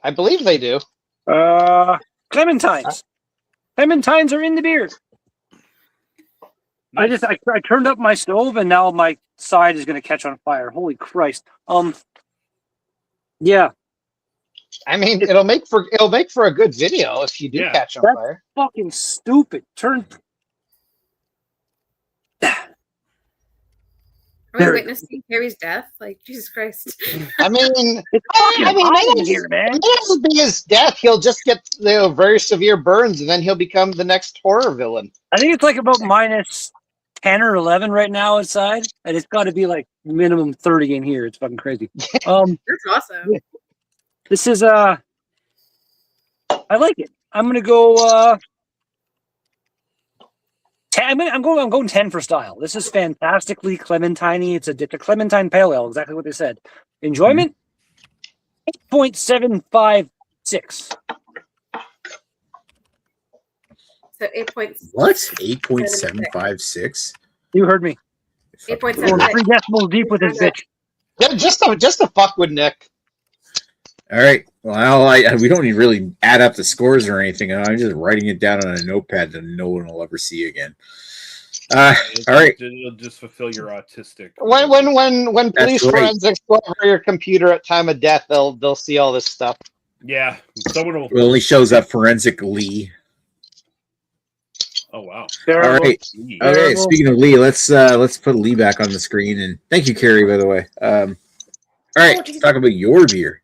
I believe they do. Clementines. Clementines are in the beer. Nice. I turned up my stove and now my side is going to catch on fire. Holy Christ. Yeah. I mean, it'll make for a good video if you do catch on fire. Fucking stupid. Are we witnessing Harry's death? Like, Jesus Christ. I mean, it's fucking hot in here, man. It'll be his death. He'll just get very severe burns, and then he'll become the next horror villain. I think it's like about minus 10 or 11 right now outside, and it's got to be like minimum 30 in here. It's fucking crazy. That's awesome. This is I like it. I'm gonna go 10. I'm going 10 for style. This is fantastically clementine-y. It's a clementine pale ale, exactly what they said. Enjoyment 8.756. So 8 points. What? 8.756? You heard me. 8.7. 3 decimals deep with this bitch. Yeah, just to fuck with Nick. All right. Well, we don't even really add up the scores or anything. I'm just writing it down on a notepad that no one will ever see again. All right. It'll just fulfill your autistic. When police forensics go over your computer at time of death, they'll see all this stuff. Yeah, someone will. It only shows up forensically. Oh wow! All right. Okay. Speaking of Lee, let's put Lee back on the screen. And thank you, Carrie, by the way. All right. Let's talk about your beer.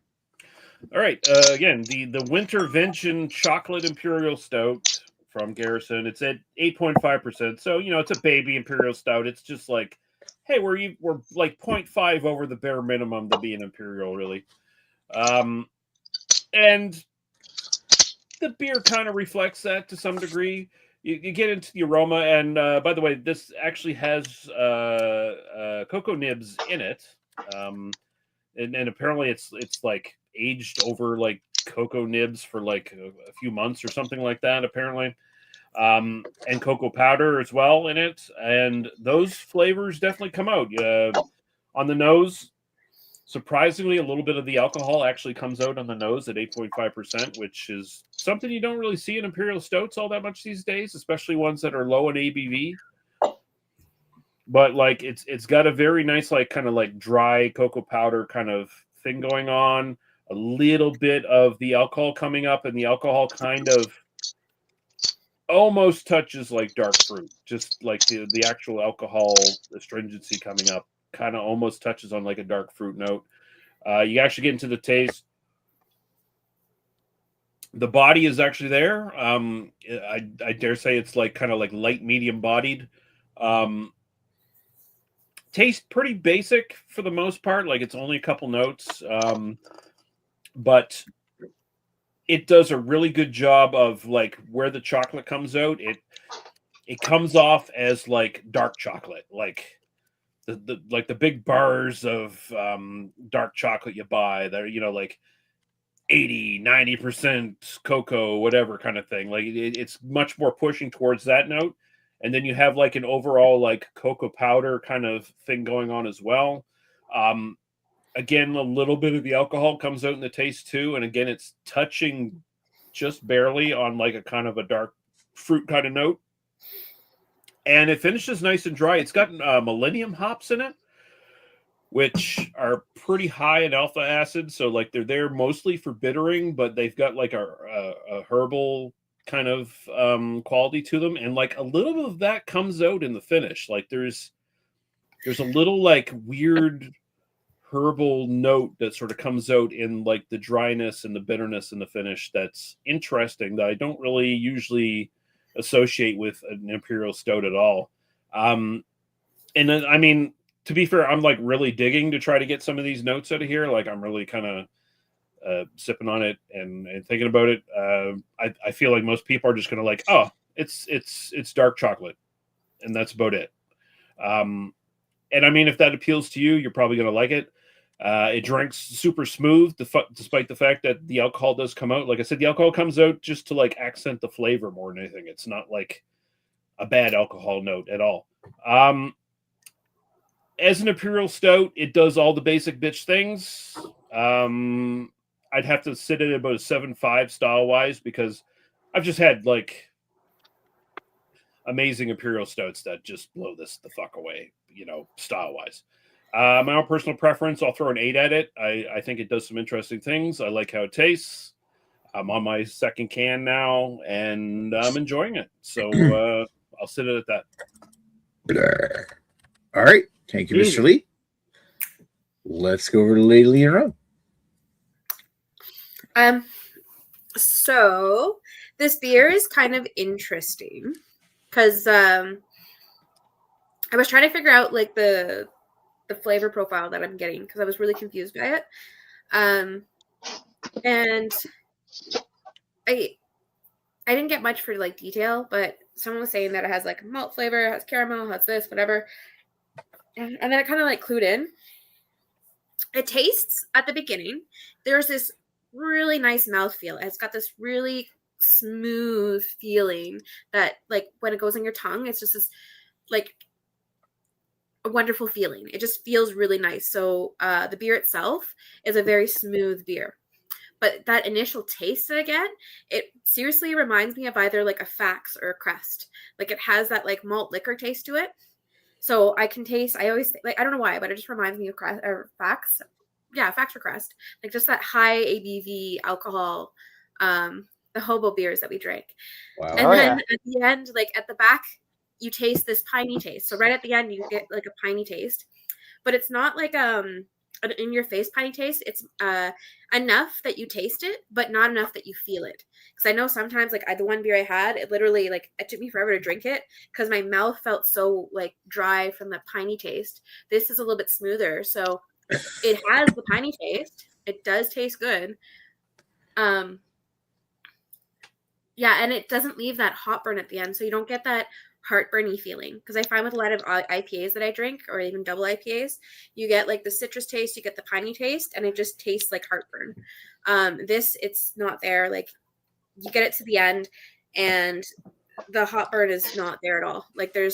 All right. Again, the Wintervention Chocolate Imperial Stout from Garrison. It's at 8.5%. So it's a baby Imperial Stout. It's just like, hey, we're like 0.5 over the bare minimum to be an Imperial, really. And the beer kind of reflects that to some degree. You get into the aroma, and by the way, this actually has cocoa nibs in it, and apparently it's like aged over like cocoa nibs for like a few months or something like that, apparently, and cocoa powder as well in it, and those flavors definitely come out on the nose. Surprisingly, a little bit of the alcohol actually comes out on the nose at 8.5%, which is something you don't really see in Imperial Stouts all that much these days, especially ones that are low in ABV. But like it's got a very nice like kind of like dry cocoa powder kind of thing going on. A little bit of the alcohol coming up, and the alcohol kind of almost touches like dark fruit, just like the actual alcohol astringency coming up. Kind of almost touches on like a dark fruit note. You actually get into the taste. The body is actually there. I dare say it's like kind of like light medium bodied. Tastes pretty basic for the most part. Like it's only a couple notes, but it does a really good job of like where the chocolate comes out. It comes off as like dark chocolate, like. The big bars of dark chocolate you buy, they're like 80-90% cocoa, whatever kind of thing. Like it's much more pushing towards that note, and then you have like an overall like cocoa powder kind of thing going on as well. Again, a little bit of the alcohol comes out in the taste too, and again it's touching just barely on like a kind of a dark fruit kind of note. And it finishes nice and dry. It's got millennium hops in it, which are pretty high in alpha acid. So like they're there mostly for bittering, but they've got like a herbal kind of quality to them. And like a little bit of that comes out in the finish. Like there's a little like weird herbal note that sort of comes out in like the dryness and the bitterness in the finish. That's interesting that I don't really usually associate with an Imperial Stout at all. And then, I mean, to be fair, I'm like really digging to try to get some of these notes out of here. Like I'm really kind of sipping on it and thinking about it. I feel like most people are just going to like, oh, it's dark chocolate, and that's about it. And I mean, if that appeals to you, you're probably going to like it. It drinks super smooth, despite the fact that the alcohol does come out. Like I said, the alcohol comes out just to like accent the flavor more than anything. It's not like a bad alcohol note at all. as an Imperial Stout, it does all the basic bitch things. I'd have to sit at about a 7.5 style-wise because I've just had, like, amazing Imperial Stouts that just blow this the fuck away, style-wise. My own personal preference, I'll throw an 8 at it. I think it does some interesting things. I like how it tastes. I'm on my second can now, and I'm enjoying it. So I'll sit it at that. All right. Thank you, Mr. Lee. Let's go over to Lady Leon. So this beer is kind of interesting because I was trying to figure out like the flavor profile that I'm getting because I was really confused by it. And I didn't get much for like detail, but someone was saying that it has like malt flavor, it has caramel, it has this, whatever. And then it kind of like clued in. It tastes at the beginning. There's this really nice mouthfeel. It's got this really smooth feeling that like when it goes in your tongue, it's just this like a wonderful feeling. It just feels really nice. So the beer itself is a very smooth beer. But that initial taste that I get, it seriously reminds me of either like a Fax or a Crest. Like it has that like malt liquor taste to it. So I can taste, I always, like, I don't know why, but it just reminds me of Crest or Fax. Yeah, Fax or Crest. Like just that high ABV alcohol, the hobo beers that we drank. Wow. And then at the end, like at the back, you taste this piney taste. So right at the end, you get like a piney taste. But it's not like an in your face piney taste. It's enough that you taste it, but not enough that you feel it. Because I know sometimes like the one beer I had, it literally like it took me forever to drink it because my mouth felt so like dry from the piney taste. This is a little bit smoother, so it has the piney taste. It does taste good. Yeah, and it doesn't leave that hot burn at the end, so you don't get that heartburny feeling. Because I find with a lot of IPAs that I drink, or even double IPAs, you get like the citrus taste, you get the piney taste, and it just tastes like heartburn. This, it's not there. Like you get it to the end, and the hot burn is not there at all. Like I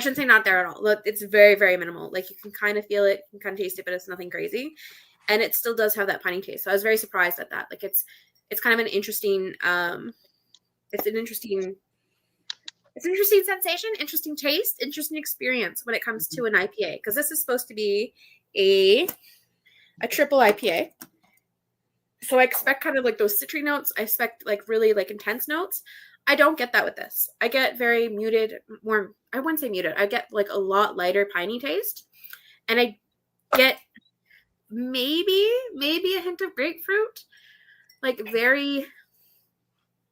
shouldn't say not there at all. Look, it's very, very minimal. Like you can kind of feel it, you can kind of taste it, but it's nothing crazy. And it still does have that piney taste. So I was very surprised at that. Like it's kind of an interesting, it's an interesting sensation, interesting taste, interesting experience when it comes to an IPA. Because this is supposed to be a triple IPA. So I expect kind of like those citry notes. I expect like really like intense notes. I don't get that with this. I get very muted, more, I wouldn't say muted. I get like a lot lighter piney taste. And I get maybe a hint of grapefruit. Like very,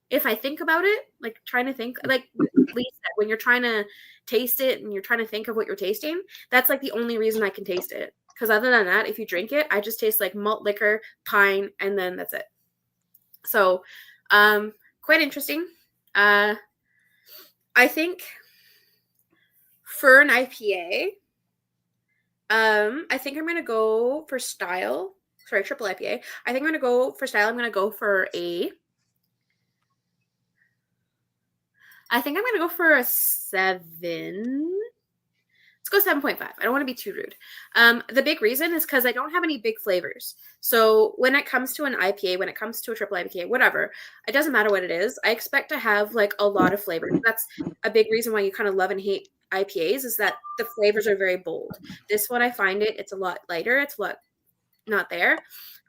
if I think about it, like trying to think, like Lee said, when you're trying to taste it and you're trying to think of what you're tasting, that's like the only reason I can taste it. Because other than that, if you drink it, I just taste like malt liquor, pine, and then that's it. So, quite interesting. I think for an IPA, I think I'm going to go for style. Sorry, triple IPA. I think I'm going to go for style. I'm going to go for I think I'm going to go for a 7. Let's go 7.5. I don't want to be too rude. The big reason is because I don't have any big flavors. So when it comes to an IPA, when it comes to a triple IPA, whatever, it doesn't matter what it is. I expect to have like a lot of flavors. That's a big reason why you kind of love and hate IPAs is that the flavors are very bold. This one, I find it's a lot lighter. It's a lot not there.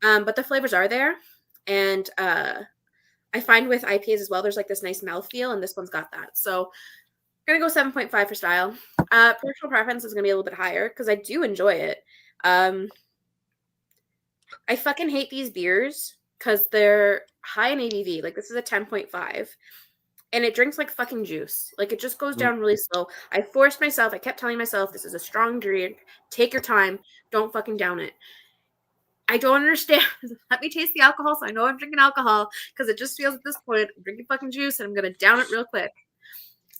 But the flavors are there. And I find with IPAs as well, there's like this nice mouthfeel, and this one's got that. So I'm going to go 7.5 for style. Personal preference is going to be a little bit higher because I do enjoy it. I fucking hate these beers because they're high in ABV. Like this is a 10.5. And it drinks like fucking juice. Like it just goes down really slow. I forced myself. I kept telling myself, this is a strong drink. Take your time. Don't fucking down it. I don't understand. Let me taste the alcohol so I know I'm drinking alcohol because it just feels at this point I'm drinking fucking juice and I'm going to down it real quick.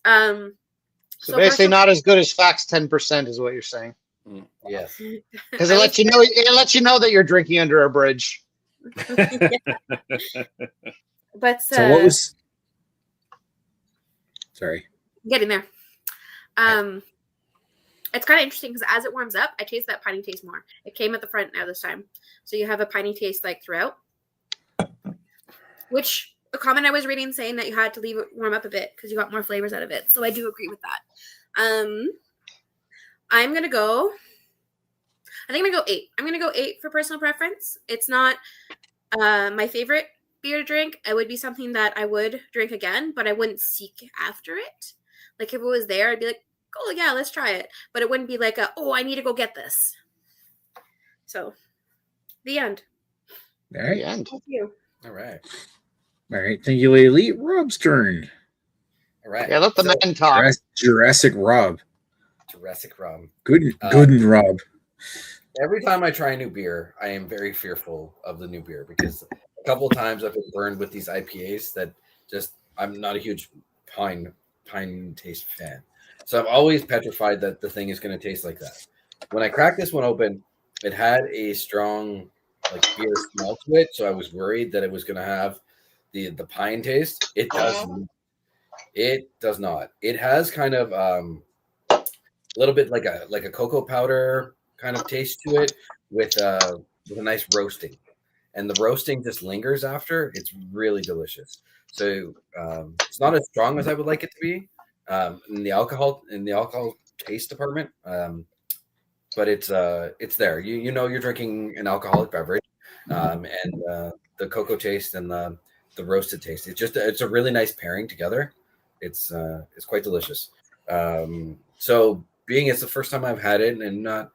So basically not as good as Fax 10% is what you're saying. Yes. Because it lets you know that you're drinking under a bridge. But so what was sorry. Getting there. I it's kind of interesting because as it warms up, I taste that piney taste more. It came at the front now this time. So you have a piney taste like throughout. Which a comment I was reading saying that you had to leave it warm up a bit because you got more flavors out of it. So I do agree with that. I'm going to go, I think I'm going to go 8. I'm going to go 8 for personal preference. It's not my favorite beer to drink. It would be something that I would drink again, but I wouldn't seek after it. Like if it was there, I'd be like, oh yeah, let's try it. But it wouldn't be like I need to go get this. So the end. All right. The end. Thank you. All right. All right. Thank you, Laylee. Rob's turn. All right. Yeah, let the man talk. Jurassic Rob. Jurassic rum. Good and Rob. Every time I try a new beer, I am very fearful of the new beer because a couple of times I've been burned with these IPAs that just I'm not a huge pine taste fan. So I'm always petrified that the thing is going to taste like that. When I cracked this one open, it had a strong like beer smell to it, so I was worried that it was going to have the pine taste. It does. It does not. It has kind of a little bit like a cocoa powder kind of taste to it with a nice roasting, and the roasting just lingers after. It's really delicious. So it's not as strong as I would like it to be in the alcohol taste department, but it's there. You know you're drinking an alcoholic beverage, and the cocoa taste and the roasted taste. It's a really nice pairing together. It's quite delicious. So being it's the first time I've had it and not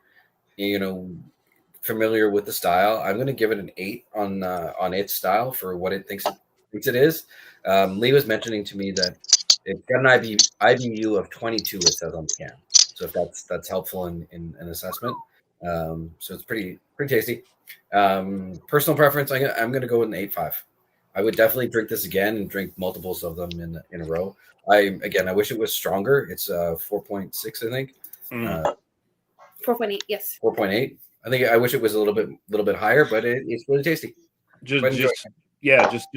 familiar with the style, I'm going to give it an 8 on its style for what it thinks it is. Lee was mentioning to me that it's got an IBU of 22. It says on the can, so if that's helpful in an assessment. So it's pretty tasty. Personal preference, I'm going to go with an 8.5. I would definitely drink this again and drink multiples of them in a row. I wish it was stronger. It's 4.6, I think. 4.8, yes. 4.8. I wish it was a little bit higher, but it's really tasty. Just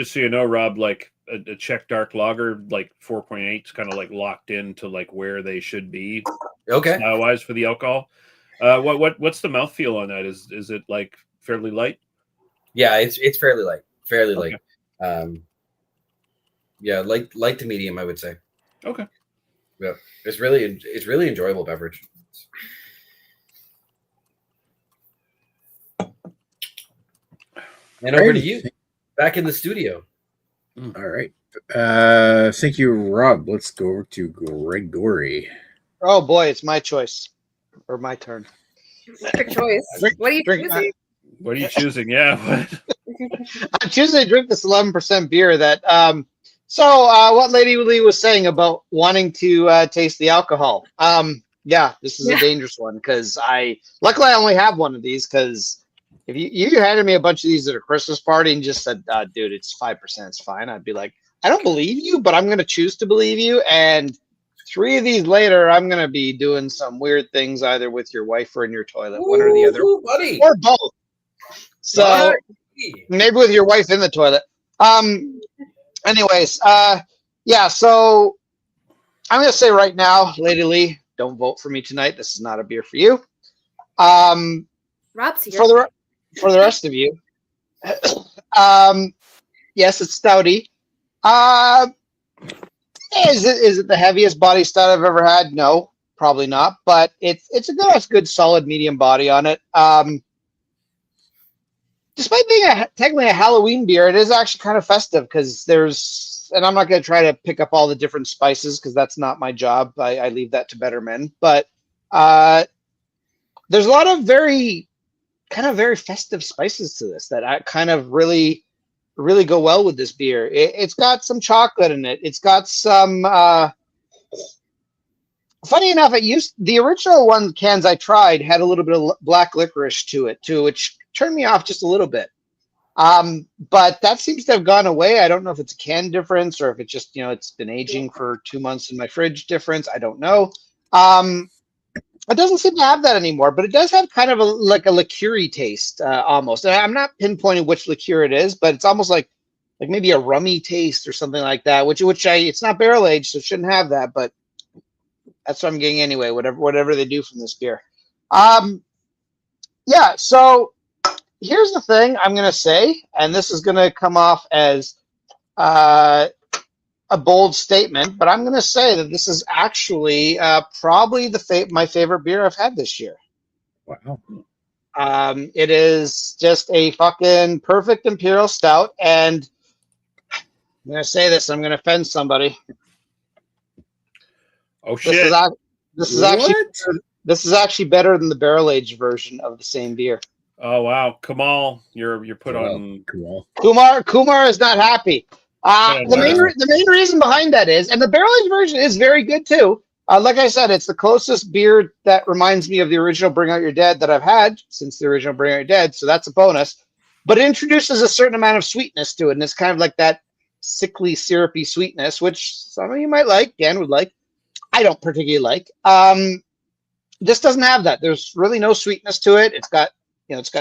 so you know, Rob, like a Czech dark lager, like 4.8 is kind of like locked into like where they should be. Okay. Style-wise for the alcohol. What's the mouthfeel on that? Is it like fairly light? Yeah, it's fairly light. Fairly Okay. light. Yeah, light to medium, I would say. Okay. Yeah, it's really enjoyable beverage. And over to you, back in the studio. All right. Thank you, Rob. Let's go over to Gregory. Oh boy, it's my choice or my turn. Good choice. What are you choosing? What are you choosing? Yeah. I'm choosing to drink this 11% beer that what Lady Lee was saying about wanting to taste the alcohol. This is a dangerous one because luckily I only have one of these because if you handed me a bunch of these at a Christmas party and just said, dude, it's 5%, it's fine, I'd be like, I don't believe you, but I'm going to choose to believe you. And 3 of these later, I'm going to be doing some weird things either with your wife or in your toilet, one or the other, buddy. or both. So maybe with your wife in the toilet. Anyways, so I'm going to say right now, Lady Lee, don't vote for me tonight. This is not a beer for you. Rob's here. For the rest of you, yes, it's stouty. Is it the heaviest body stout I've ever had? No, probably not. But it's a good solid medium body on it. Despite being technically a Halloween beer, it is actually kind of festive because and I'm not going to try to pick up all the different spices because that's not my job. I leave that to better men. But there's a lot of very festive spices to this that I kind of really go well with this beer. It's got some chocolate in it. It's got some. Funny enough, the original cans I tried had a little bit of black licorice to it too, which turned me off just a little bit. But that seems to have gone away. I don't know if it's a can difference or if it's just it's been aging for 2 months in my fridge difference. I don't know. It doesn't seem to have that anymore, but it does have kind of a liqueur-y taste almost. And I'm not pinpointing which liqueur it is, but it's almost like maybe a rummy taste or something like that. Which it's not barrel aged, so it shouldn't have that. But That's what I'm getting anyway. Whatever they do from this beer. Yeah. So here's the thing I'm gonna say, and this is gonna come off as a bold statement, but I'm gonna say that this is actually probably my favorite beer I've had this year. Wow. It is just a fucking perfect imperial stout, and I'm gonna say this. I'm gonna offend somebody. Oh shit! This is actually better than the barrel aged version of the same beer. Oh wow, Kamal, you're put on. Kumar is not happy. The main reason behind that is, and the barrel aged version is very good too. Like I said, it's the closest beer that reminds me of the original Bring Out Your Dead that I've had since the original Bring Out Your Dead, so that's a bonus. But it introduces a certain amount of sweetness to it, and it's kind of like that sickly, syrupy sweetness, which some of you might like. Dan would like. I don't particularly like. This doesn't have that. There's really no sweetness to it. It's got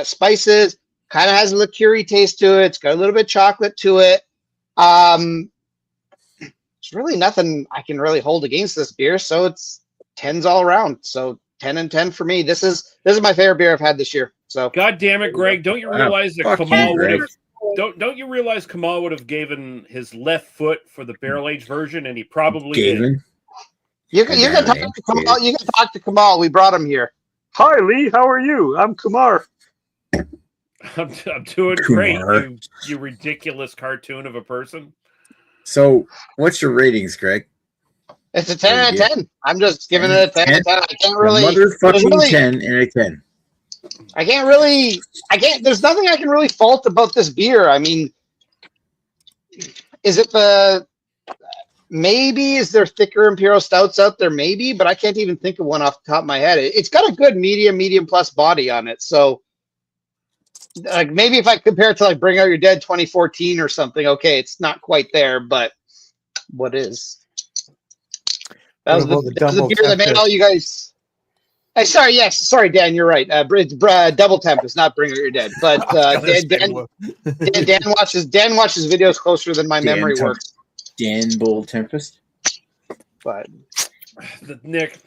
spices. Kind of has a liqueur-y taste to it. It's got a little bit of chocolate to it. There's really nothing I can really hold against this beer, so it's 10s all around. So 10 and 10 for me. This is my favorite beer I've had this year. So God damn it, Greg! Don't you realize that Kamal would have? Don't you realize Kamal would have given his left foot for the barrel aged version, and he probably did. You can talk to Kamal. You can talk to Kamal. We brought him here. Hi, Lee. How are you? I'm Kumar. I'm doing great. You ridiculous cartoon of a person. So, what's your ratings, Greg? It's a 10 out of 10. I'm just giving it a 10 out of 10. I can't really. Motherfucking 10 and a 10. I can't. There's nothing I can really fault about this beer. I mean, is there thicker imperial stouts out there? Maybe, but I can't even think of one off the top of my head. It's got a good medium plus body on it. So, like, maybe if I compare it to like Bring Out Your Dead 2014 or something, okay, it's not quite there, but what is? That was the beer that made all you guys. Sorry, Dan, you're right. It's Double Tempest, not Bring Out Your Dead. But Dan watches videos closer than my memory works. Dan Bull Tempest. But Nick,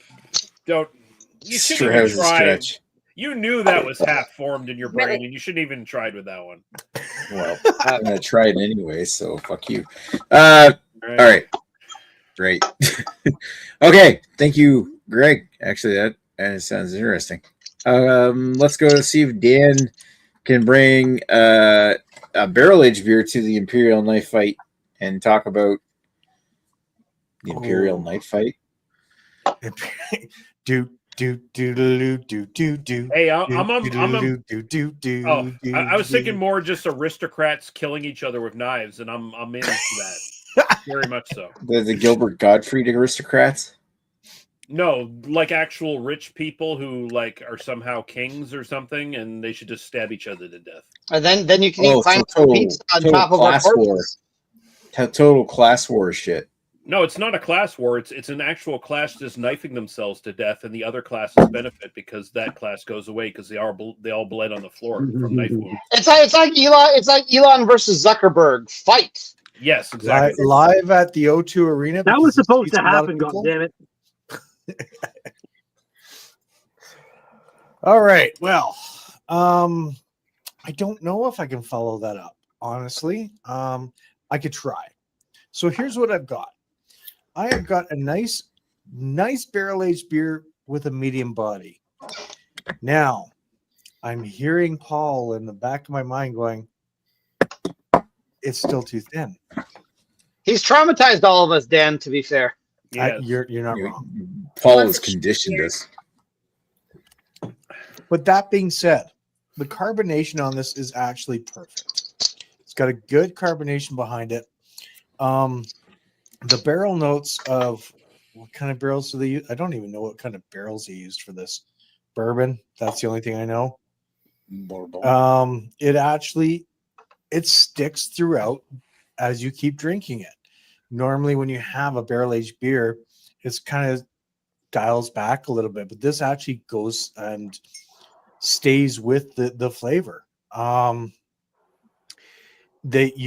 don't. You shouldn't even try. You knew that was half formed in your brain, and you shouldn't even tried with that one. Well, I'm gonna try it anyway, so fuck you. All right. Great. Okay, thank you, Greg. Actually, that sounds interesting. Let's go see if Dan can bring a barrel aged beer to the Imperial Knife Fight and talk about the Imperial Knife Fight. Hey, I was thinking more just aristocrats killing each other with knives, and I'm into that. Very much so. The Gilbert Gottfried aristocrats? No, like actual rich people who like are somehow kings or something, and they should just stab each other to death. And then you can eat pineapple pizza on top of our corpses. Total class war shit. No, it's not a class war. It's an actual class just knifing themselves to death, and the other classes benefit because that class goes away because they all bled on the floor from knife wounds. It's like Elon versus Zuckerberg fight. Yes, exactly. Live at the O2 Arena. That was supposed to happen. God damn it! All right. Well, I don't know if I can follow that up. Honestly, I could try. So here's what I've got. I have got a nice barrel-aged beer with a medium body. Now, I'm hearing Paul in the back of my mind going, it's still too thin. He's traumatized all of us, Dan, to be fair. Yes. You're not wrong. Paul has conditioned us. But that being said, the carbonation on this is actually perfect. It's got a good carbonation behind it. The barrel notes of what kind of barrels do they use? I don't even know what kind of barrels they used for this. Bourbon. That's the only thing I know. It sticks throughout as you keep drinking it. Normally, when you have a barrel-aged beer, it's kind of dials back a little bit, but this actually goes and stays with the flavor. You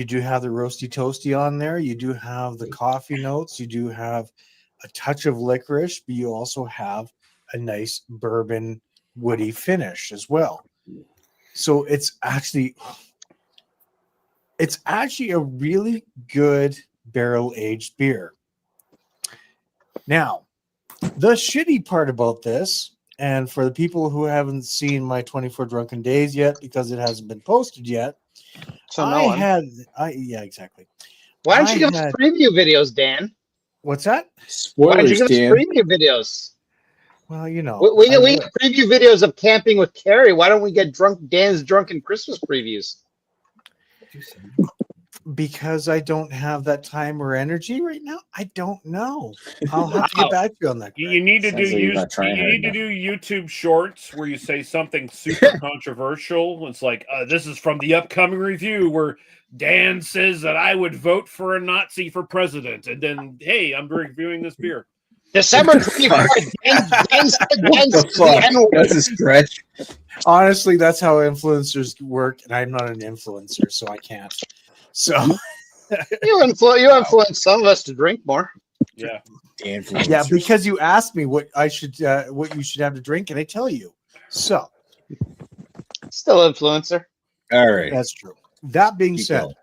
do have the roasty toasty on there. You do have the coffee notes. You do have a touch of licorice, but you also have a nice bourbon woody finish as well. So it's actually a really good barrel-aged beer. Now, the shitty part about this, and for the people who haven't seen my 24 Drunken Days yet because it hasn't been posted yet, So yeah, exactly. Why don't you give us preview videos, Dan? What's that? Why don't you Spoilers, give us Dan. preview videos? Well, you know, We get preview videos of camping with Carrie. Why don't we get Dan's drunken Christmas previews? because I don't have that time or energy right now. I don't know. I'll have to get back to you on that. You need to Sounds like you're not trying hard enough. do YouTube shorts where you say something super controversial. It's like this is from the upcoming review where Dan says that I would vote for a Nazi for president, and then hey, I'm reviewing this beer. December 24th. Dan said The fuck? That's a stretch. Honestly, that's how influencers work, and I'm not an influencer, so I can't. So you influence some of us to drink more. Yeah. yeah, because you asked me what you should have to drink, and I tell you. So still influencer. All right. That's true. That being Keep said, going.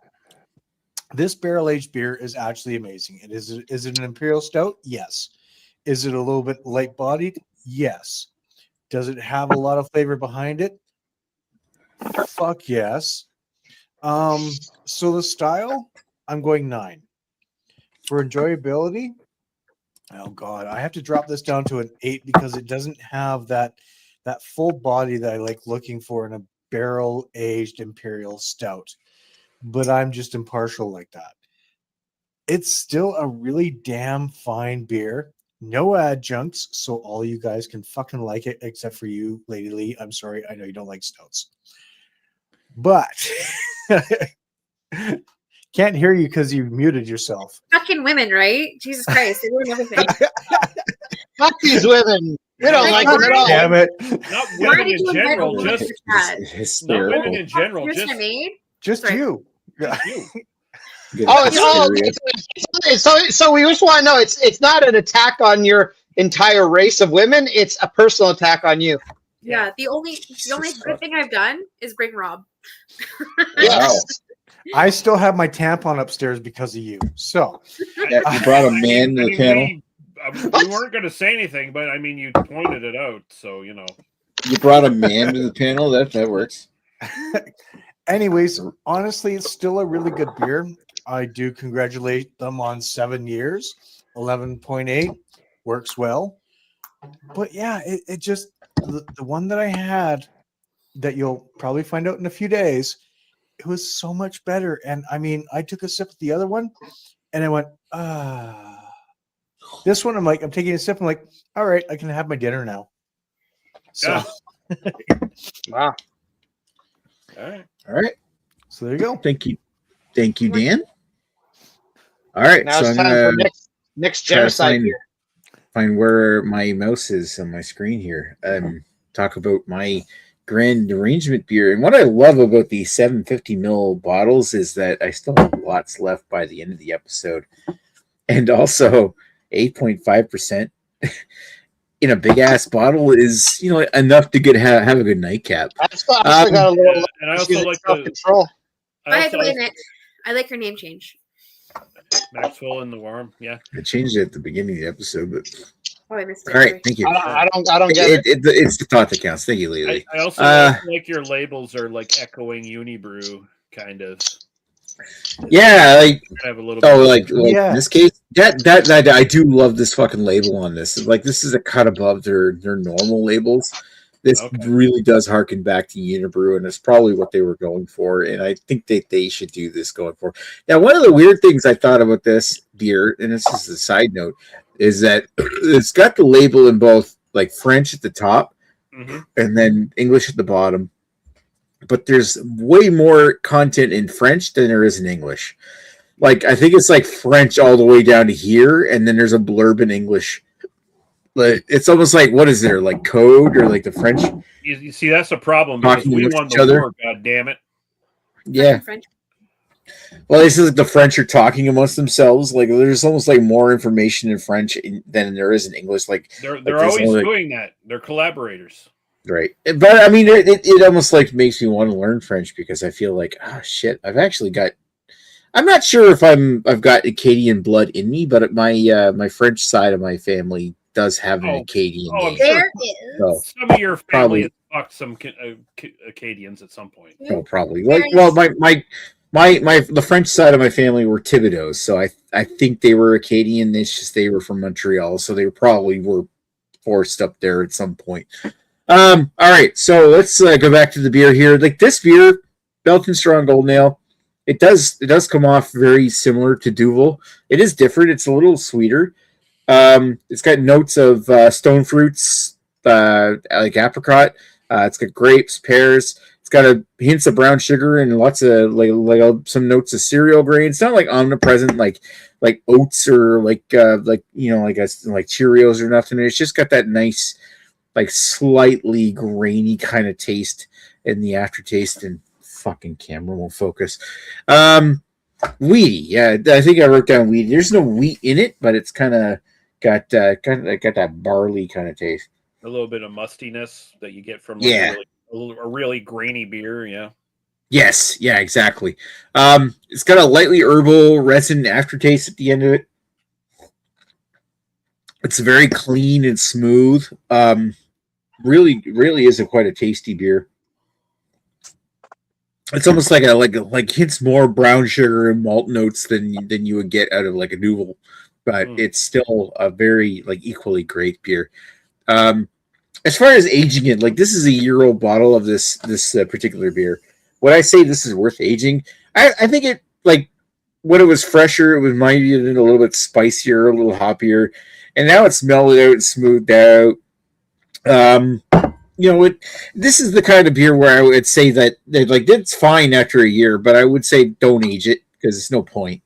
this barrel-aged beer is actually amazing. Is it an imperial stout? Yes. Is it a little bit light-bodied? Yes. Does it have a lot of flavor behind it? Fuck yes. So the style, I'm going 9. For enjoyability, oh god, I have to drop this down to an 8 because it doesn't have that full body that I like looking for in a barrel-aged imperial stout. But I'm just impartial like that. It's still a really damn fine beer. No adjuncts, so all you guys can fucking like it, except for you, Lady Lee. I'm sorry, I know you don't like stouts. But can't hear you because you muted yourself. Fucking women, right? Jesus Christ, they ruin everything. Fuck these women. We don't like them at all. Damn it. Not Why women did in you invite general, women just to chat? Hysterical. not women in general, Here's just what I made. Just Sorry. you. Yeah. you. Oh, so we just want to know it's not an attack on your entire race of women. It's a personal attack on you. Yeah, the only good thing I've done is bring Rob. Yes. I still have my tampon upstairs because of you. So Yeah, you brought a man to the panel. We weren't going to say anything, but I mean, you pointed it out, so you know. You brought a man to the panel. That works. anyways, honestly, it's still a really good beer. I do congratulate them on 7 years. 11.8 works well. But yeah, it just the one that I had that you'll probably find out in a few days, it was so much better. And I mean, I took a sip of the other one and I went, this one, I'm taking a sip. I'm like, all right, I can have my dinner now. So, wow. All right. So there you go. Thank you, Dan. All right, Now so it's I'm time gonna for next genocide here. Find where my mouse is on my screen here. Talk about my grand arrangement beer. And what I love about these 750 ml bottles is that I still have lots left by the end of the episode. And also 8.5% in a big ass bottle is, enough to have a good nightcap. I still got a little and I also like self-control. By the way, Nick, I like your name change. Maxwell in the Worm, yeah. I changed it at the beginning of the episode, but I missed it. all right, thank you. I don't get it. It's the thought that counts. Thank you, Lily. I also like your labels are like echoing Unibrew, kind of. Yeah, have a little in this case, that I do love this fucking label on this. Like, this is a cut above their normal labels. This really does harken back to Unibrew, and it's probably what they were going for. And I think that they should do this going forward. Now, one of the weird things I thought about this beer, and this is a side note, is that it's got the label in both like French at the top and then English at the bottom. But there's way more content in French than there is in English. Like, I think it's like French all the way down to here, and then there's a blurb in English. Like, it's almost like, what is there, like code or like the French? You see, that's a problem because we won the war. God damn it! Yeah. French. Well, this is like the French are talking amongst themselves. Like there's almost like more information in French than there is in English. Like They're always doing that. They're collaborators. Right. But I mean, it almost like makes me want to learn French because I feel like, oh shit, I've actually got. I'm not sure if I've got Acadian blood in me, but my French side of my family does have an Acadian name. There is. So, some of your family has fucked some Acadians at some point. Oh, probably. Like, well, the French side of my family were Thibodeaux, so I think they were Acadian. It's just they were from Montreal, so they probably were forced up there at some point. All right, so let's go back to the beer here. Like this beer, Belgian Strong Golden Ale, it does come off very similar to Duvel. It is different. It's a little sweeter. It's got notes of stone fruits, like apricot. It's got grapes, pears. It's got hints of brown sugar and lots of like some notes of cereal grain. It's not like omnipresent like oats or like Cheerios or nothing. It's just got that nice, like slightly grainy kind of taste in the aftertaste, and fucking camera won't focus. Wheaty, yeah, I think I wrote down wheaty. There's no wheat in it, but it's kind of got that barley kind of taste. A little bit of mustiness that you get from a really grainy beer, yeah. Yes, yeah, exactly. It's got a lightly herbal resin aftertaste at the end of it. It's very clean and smooth. Really is quite a tasty beer. It's almost like hits more brown sugar and malt notes than you would get out of like a Duvel, but it's still a very like equally great beer. As far as aging it, like this is a year-old bottle of this particular beer. Would I say this is worth aging? I think it, like when it was fresher, it was maybe a little bit spicier, a little hoppier, and now it's mellowed out and smoothed out. This is the kind of beer where I would say that like it's fine after a year, but I would say don't age it because there's no point.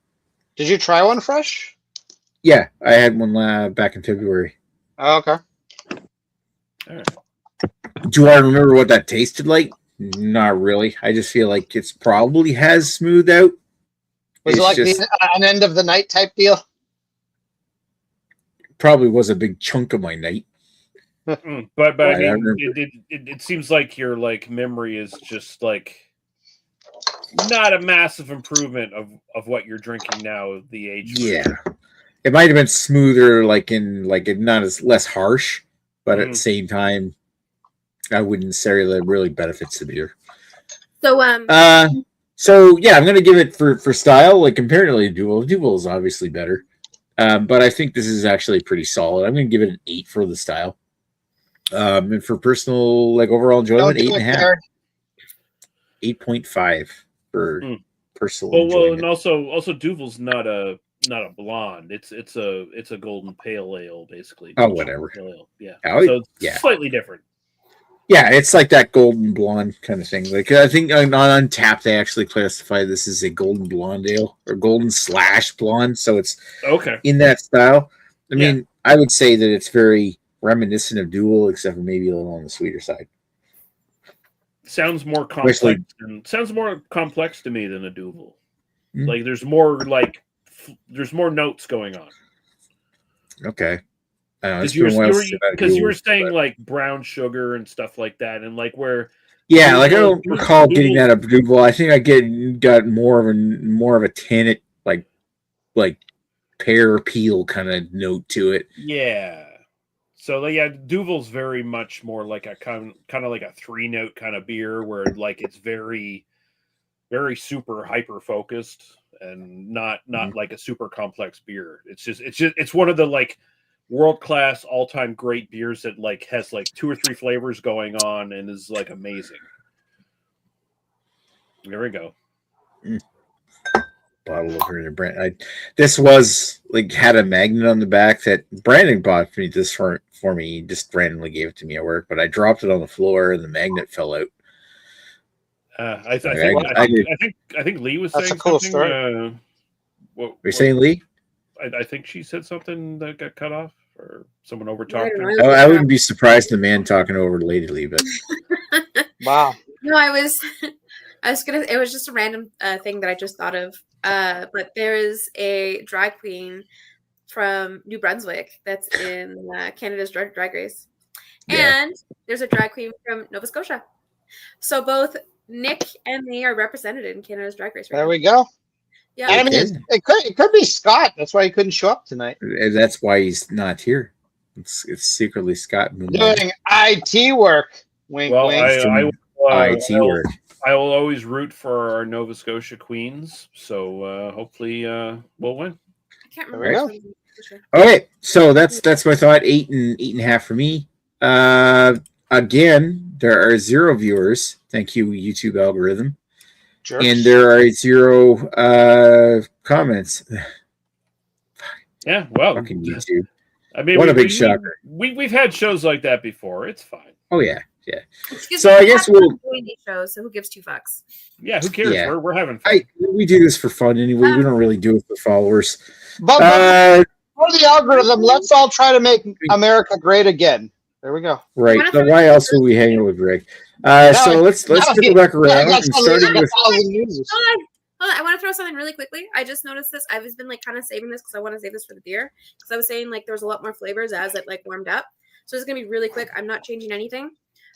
Did you try one fresh? Yeah, I had one back in February. Oh, okay. All right. Do I remember what that tasted like? Not really. I just feel like it's probably has smoothed out. Was it like an end of the night type deal? Probably was a big chunk of my night. But I mean, it seems like your like memory is just like not a massive improvement of what you're drinking now. The age, yeah, it might have been smoother, like not as less harsh, but at the same time, I wouldn't say that it really benefits the beer. So yeah, I'm gonna give it for style, like comparatively to Duvel. Duvel is obviously better, but I think this is actually pretty solid. I'm gonna give it an 8 for the style. And for personal, like overall enjoyment, 8.5. 8.5 for personal enjoyment. And also Duvel's not a blonde. It's a golden pale ale, basically. Oh, whatever. Pale ale. Yeah. So it's slightly different. Yeah, it's like that golden blonde kind of thing. Like I think on Untapped they actually classify this as a golden blonde ale or golden / blonde. So it's in that style. I mean, I would say that it's very reminiscent of Duvel, except for maybe a little on the sweeter side. Sounds more complex. Sounds more complex to me than a Duvel. Like there's more notes going on. Okay. Because you were saying like brown sugar and stuff like that, and like where. Yeah, like I don't recall getting that of Duvel. I think I got more of a tannic like pear peel kind of note to it. Yeah. So yeah, Duvel's very much more like a kind of like a 3-note kind of beer where like it's very, very super hyper focused and not like a super complex beer. It's one of the like world-class all-time great beers that like has like 2 or 3 flavors going on and is like amazing. There we go. Bottle opener, Brent. This was like had a magnet on the back that Brandon bought me this for me. He just randomly gave it to me at work, but I dropped it on the floor and the magnet fell out. I think Lee was saying a cool something. You're saying Lee? I think she said something that got cut off, or someone overtalked her. I wouldn't be surprised the man talking over Lady Lee, but wow. No, I was It was just a random thing that I just thought of. But there is a drag queen from New Brunswick that's in Canada's Drag Race. Yeah. And there's a drag queen from Nova Scotia. So both Nick and me are represented in Canada's Drag Race. There we go. Yeah. I mean, it could be Scott. That's why he couldn't show up tonight. That's why he's not here. It's secretly Scott Moon. Doing IT work. Wink, Well, wink. IT work. I will always root for our Nova Scotia Queens. So hopefully we'll win. I can't There remember. we go. Okay, so that's my thought. 8.5 for me. Again, there are 0 viewers. Thank you, YouTube algorithm. Jerks. And there are 0 comments. Yeah, well, Fucking YouTube. I mean, What a big shocker. We've had shows like that before. It's fine. Oh yeah, yeah. Excuse So me, I guess we're we'll. doing these shows, so who gives 2 fucks? Yeah, who cares? Yeah. We're having fun. We do this for fun anyway. We don't really do it for followers. But for the algorithm, let's all try to make America great again. There we go. Right. So why else would we hang out with Rick? So let's circle back around and starting with. Hold on, I want to throw something really quickly. I just noticed this. I've been like kind of saving this because I want to save this for the beer. Because I was saying like there was a lot more flavors as it like warmed up. So it's gonna be really quick. I'm not changing anything.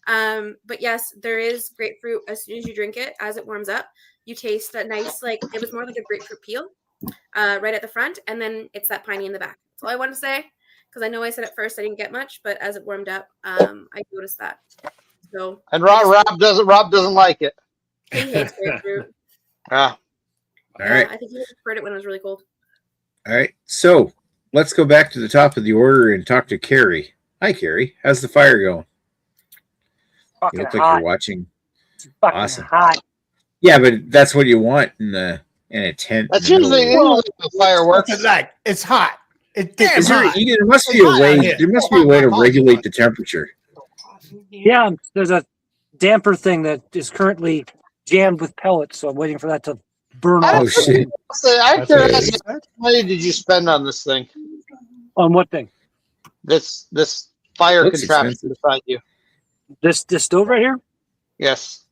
But yes, there is grapefruit as soon as you drink it, as it warms up. You taste that nice, like it was more like a grapefruit peel, right at the front, and then it's that piney in the back. That's all I want to say. Because I know I said at first I didn't get much, but as it warmed up, I noticed that. So and Rob doesn't like it. He hates grapefruit. Ah. All right. I think he preferred it when it was really cold. All right. So let's go back to the top of the order and talk to Carrie. Hi, Carrie. How's the fire going? Fucking You look like hot. you're watching. It's fucking Awesome. hot. Yeah, but that's what you want in a tent. That's in the middle usually of the fireworks. What's it like? It's hot. It's damn Is there, hot. there must be It's a hot way. out here. There must be a way to regulate the temperature. Yeah, there's a damper thing that is currently jammed with pellets, so I'm waiting for that to burn I off. Oh shit! I'm That's curious, what how much money did you spend on this thing? On what thing? This fire Looks contraption expensive. beside you. This stove right here? Yes.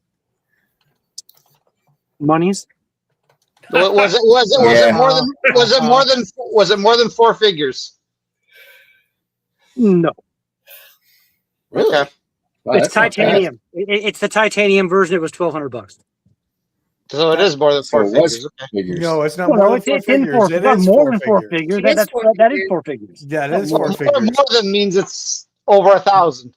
Monies? Was it more than 4 figures? No. Really? Okay. Wow, It's that's not bad. titanium. It's the titanium version. It was $1,200. So it is more than So 4 it was figures. Okay. figures. No, it's not Well, more no, than 4 it's in figures. four. It It's not is more 4 than 4 figures. figures. It is That's 4 that is figures. 4 figures. Yeah, it is More 4 figures. than means it's over 1,000.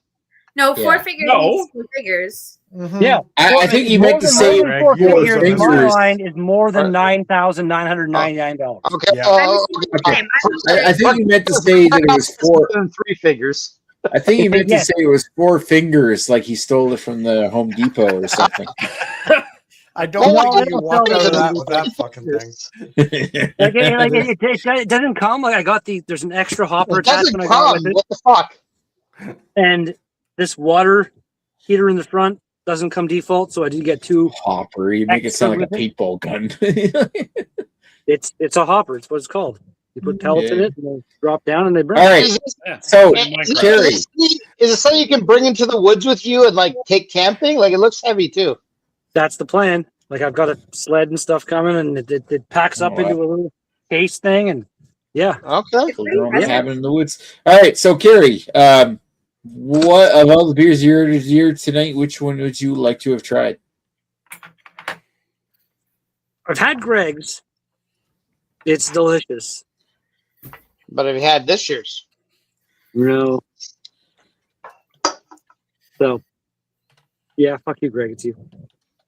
No, 4 Yeah. figures. No. Means 4 figures. Mhm. Yeah. I think you More meant to than- say more than 4 Greg, figures. fingers. My line is more than $9,999. Okay. Yeah. I'm Well, assuming okay. the same. I think you meant to say that it was 4. Than 3 figures. I think you meant to Yes. say it was 4 fingers, like he stole it from the Home Depot or something. I don't No, like no, you walked out of that no. with that fucking thing. It doesn't come. Like I got there's an extra hopper It doesn't attachment I got come. with it, What the fuck? and this water heater in the front doesn't come default, so I did get 2. Hopper, you make it sound like a paintball gun. It's a hopper. It's what it's called. You put pellets in Yeah. it, and they drop down, and they burn. All right, Is this- Yeah. so Minecraft. Carrie, Is it something you can bring into the woods with you and like take camping? Like it looks heavy too. That's the plan. Like I've got a sled and stuff coming, and it packs up into a little case thing, and yeah. Okay. build your own cabin in the woods. All right, so Carrie, what of all the beers here tonight? Which one would you like to have tried? I've had Greg's. It's delicious. But have you had this year's? No. So, yeah, fuck you, Greg. It's you.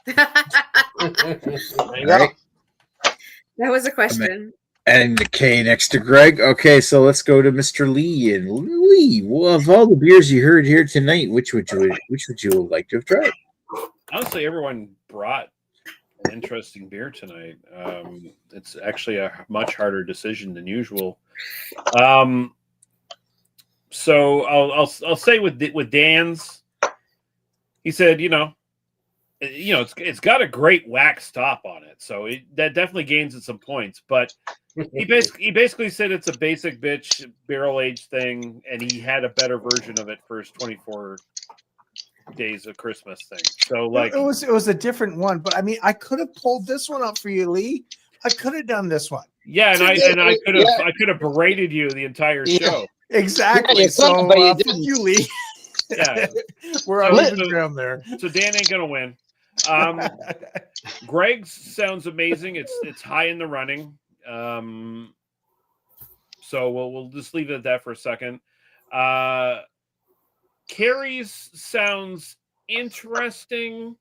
There you All go. right, That was a question. and the K next to Greg. Okay, so let's go to Mr. Lee. And Lee, well, of all the beers you heard here tonight, which would you like to have tried? Honestly, everyone brought an interesting beer tonight. It's actually a much harder decision than usual. So I'll say with Dan's, he said, it's got a great wax top on it, so that definitely gains it some points. But he basically said it's a basic bitch barrel aged thing, and he had a better version of it for his 24 days of Christmas thing. So like it was a different one, but I mean, I could have pulled this one up for you, Lee. I could have done this one. Yeah, and I could have berated you the entire show. Exactly. Yeah, so but you fuck didn't. you, Lee. Yeah, We're on even ground there. So Dan ain't gonna win. Greg's sounds amazing. It's high in the running. So we'll just leave it at that for a second. Carrie's sounds interesting.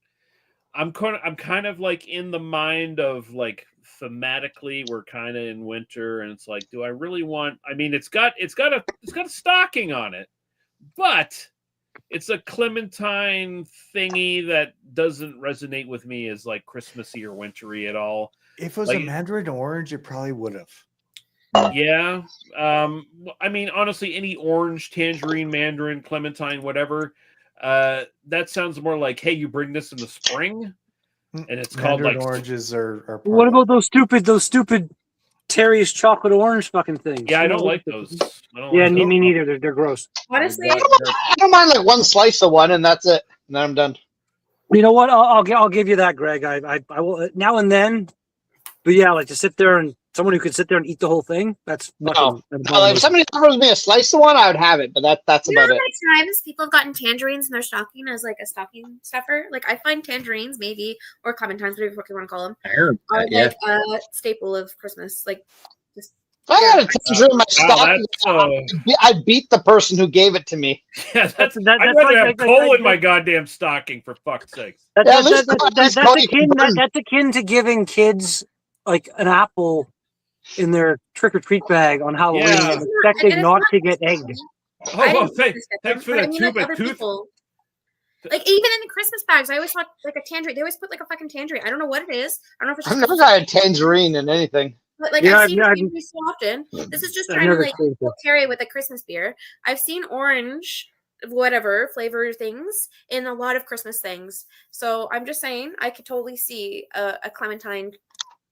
I'm kind of like in the mind of like thematically we're kind of in winter, and it's like, do I really want? I mean, it's got a stocking on it, but it's a clementine thingy that doesn't resonate with me as like Christmassy or wintry at all. If it was a mandarin orange, it probably would have. Yeah. I mean, honestly, any orange, tangerine, mandarin, clementine, whatever, that sounds more like, hey, you bring this in the spring, and it's called like oranges are what about those stupid Terry's chocolate orange fucking things? Yeah, I don't like those. Me neither. They're gross. Honestly, I don't mind like one slice of one, and that's it. And then I'm done. You know what? I'll give you that, Greg. I will now and then. But yeah, like to sit there and someone who could sit there and eat the whole thing. That's no. Like if somebody offers me a slice of one, I would have it. But that's about it. How many times people have gotten tangerines in their stocking as like a stocking stuffer? Like I find tangerines maybe or clementines, whatever you want to call them, are like a staple of Christmas. Like just. I had a tangerine in my stocking. I beat the person who gave it to me. Yeah, I'd rather have coal in my goddamn stocking, for fuck's sake. That's akin to giving kids like an apple in their trick or treat bag on Halloween and expecting not to get egged. Thanks for that tube of tooth. Like even in the Christmas bags, I always thought like a tangerine. They always put like a fucking tangerine. I don't know what it is. I don't know if it's. I've never got a tangerine in anything. But like I've seen tangerine so often. This is just trying to like carry with a Christmas beer. I've seen orange, whatever flavor things in a lot of Christmas things. So I'm just saying I could totally see a clementine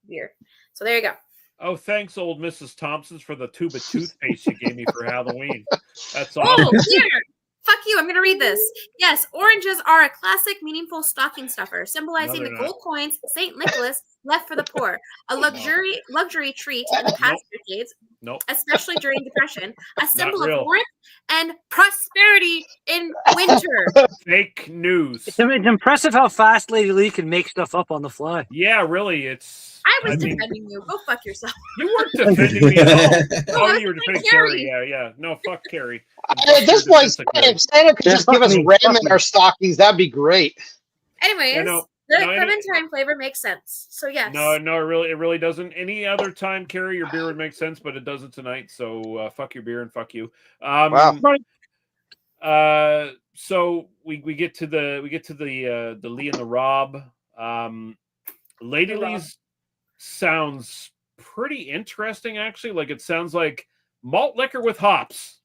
beer. So there you go. Oh, thanks, old Mrs. Thompson's, for the tube of toothpaste you gave me for Halloween. That's awesome. Oh, here. Fuck you. I'm going to read this. Yes, oranges are a classic, meaningful stocking stuffer, symbolizing the gold coins St. Nicholas left for the poor. A luxury treat in the past decades, especially during Depression. A symbol of warmth and prosperity in winter. Fake news. It's impressive how fast Lady Lee can make stuff up on the fly. Yeah, really. I was defending you. Go fuck yourself. You weren't defending me at all. Oh, you were defending Carrie. Yeah. No, fuck Carrie. At this point, if Santa could just give us ram in our stockings, that'd be great. Anyways, the clementine flavor makes sense. So yes. No, it really doesn't. Any other time, Carrie, your beer would make sense, but it doesn't tonight. So fuck your beer and fuck you. Wow. So we get to the Lee and the Rob. Lady Lee's sounds pretty interesting, actually. Like it sounds like malt liquor with hops,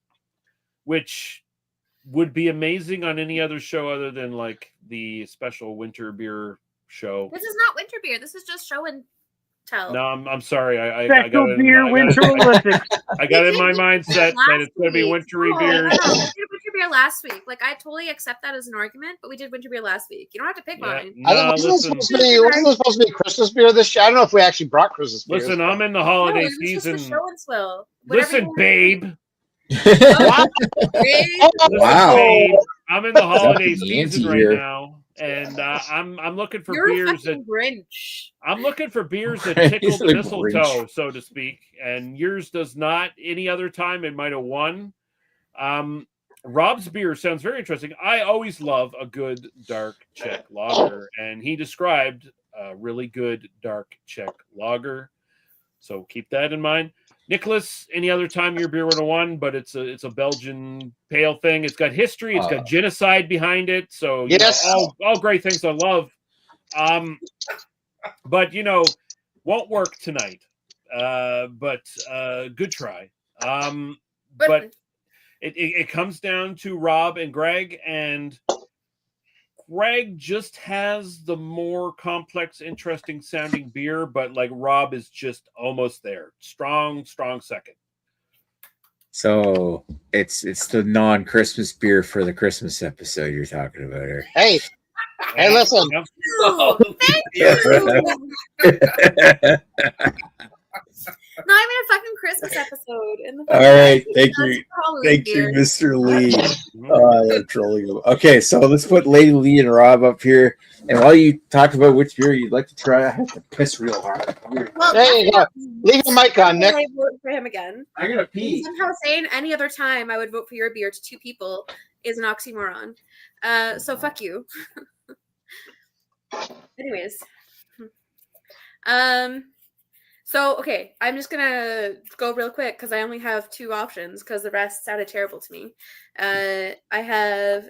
which would be amazing on any other show other than like the special winter beer show. This is not winter beer. This is just show and tell. No, I'm sorry. I got it in my mindset that it's going to be wintry beer. We did winter beer last week. Like I totally accept that as an argument, but we did winter beer last week. You don't have to pick mine. Wasn't it supposed to be Christmas beer this year? I don't know if we actually brought Christmas beer. Listen, I'm in the holiday season. Just show and Swill. Listen, babe. Wow. Babe, I'm in the holiday season right now. And I'm looking for beers that Grinch. I'm looking for beers that tickle the mistletoe, so to speak. And yours does not. Any other time it might have won. Rob's beer sounds very interesting. I always love a good dark Czech lager, and he described a really good dark Czech lager. So keep that in mind. Nicholas, any other time your beer would have won, but it's a Belgian pale thing. It's got history. It's got genocide behind it. So yes, all great things I love. But won't work tonight. But good try. But it comes down to Rob and Greg, and Greg just has the more complex, interesting sounding beer, but like Rob is just almost there. Strong second. So it's the non-Christmas beer for the Christmas episode you're talking about here. Hey, listen. Oh, thank you. Not even a fucking Christmas episode. All right, thank you, Mr. Lee. I'm trolling you. Okay, so let's put Lady Lee and Rob up here. And while you talk about which beer you'd like to try, I have to piss real hard. Well, There you go. Leave your mic on, Nick. I vote for him again. I gotta pee. Somehow saying any other time I would vote for your beer to two people is an oxymoron. So fuck you. Anyways. So, okay, I'm just going to go real quick because I only have two options because the rest sounded terrible to me. I have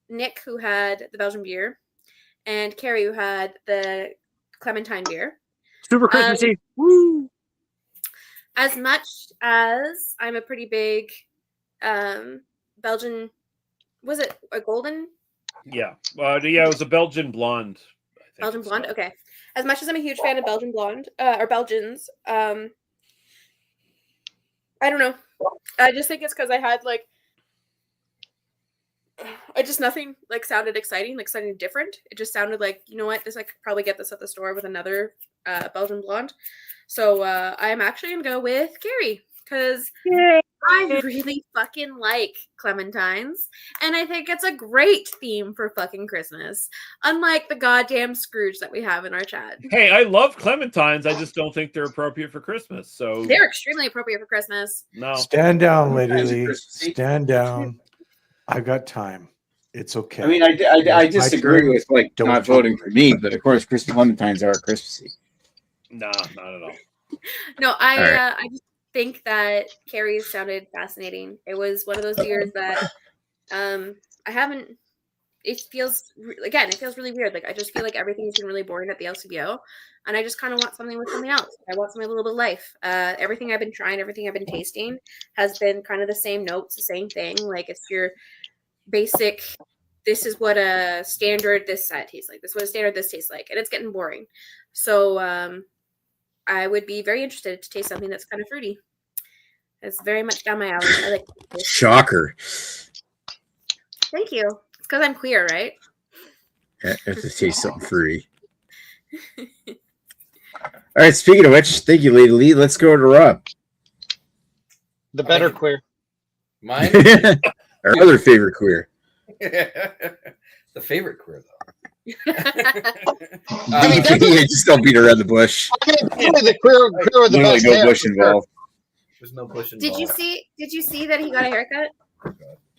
Nick, who had the Belgian beer, and Carrie, who had the Clementine beer. Super Christmassy. Woo! As much as I'm a pretty big Belgian, was it a golden? Yeah. It was a Belgian blonde. I think Belgian blonde? Okay. As much as I'm a huge fan of Belgian blonde, or Belgians, I don't know. I just think it's because I had, nothing, sounded exciting, something different. It just sounded like, you know what, I could probably get this at the store with another Belgian blonde. So I'm actually going to go with Carrie, because I really fucking like Clementines, and I think it's a great theme for fucking Christmas, unlike the goddamn Scrooge that we have in our chat. Hey, I love Clementines. I just don't think they're appropriate for Christmas. So they're extremely appropriate for Christmas. No. Stand down, Lady Lee. Stand down. I've got time. It's okay. I mean, I disagree with not voting for me, but of course, Christmas Clementines are Christmassy. No, not at all. No, I just think that Carrie sounded fascinating. It was one of those beers that I haven't. It feels really weird. I just feel like everything's been really boring at the LCBO, and I just kind of want something with something else. I want something a little bit of life. Everything I've been trying, everything I've been tasting, has been kind of the same notes, the same thing. It's your basic. This is what a standard this tastes like. This is what a standard this tastes like, and it's getting boring. So I would be very interested to taste something that's kind of fruity. It's very much down my alley. I like it. Shocker. Thank you. It's because I'm queer, right? I have to taste something fruity. All right, speaking of which, thank you, Lady Lee. Let's go to Rob. The better queer. Mine? Our other favorite queer. The favorite queer, though. Just don't beat around the bush. The queer with the best no hair. bush involved. There's no bush involved. Did you see that he got a haircut?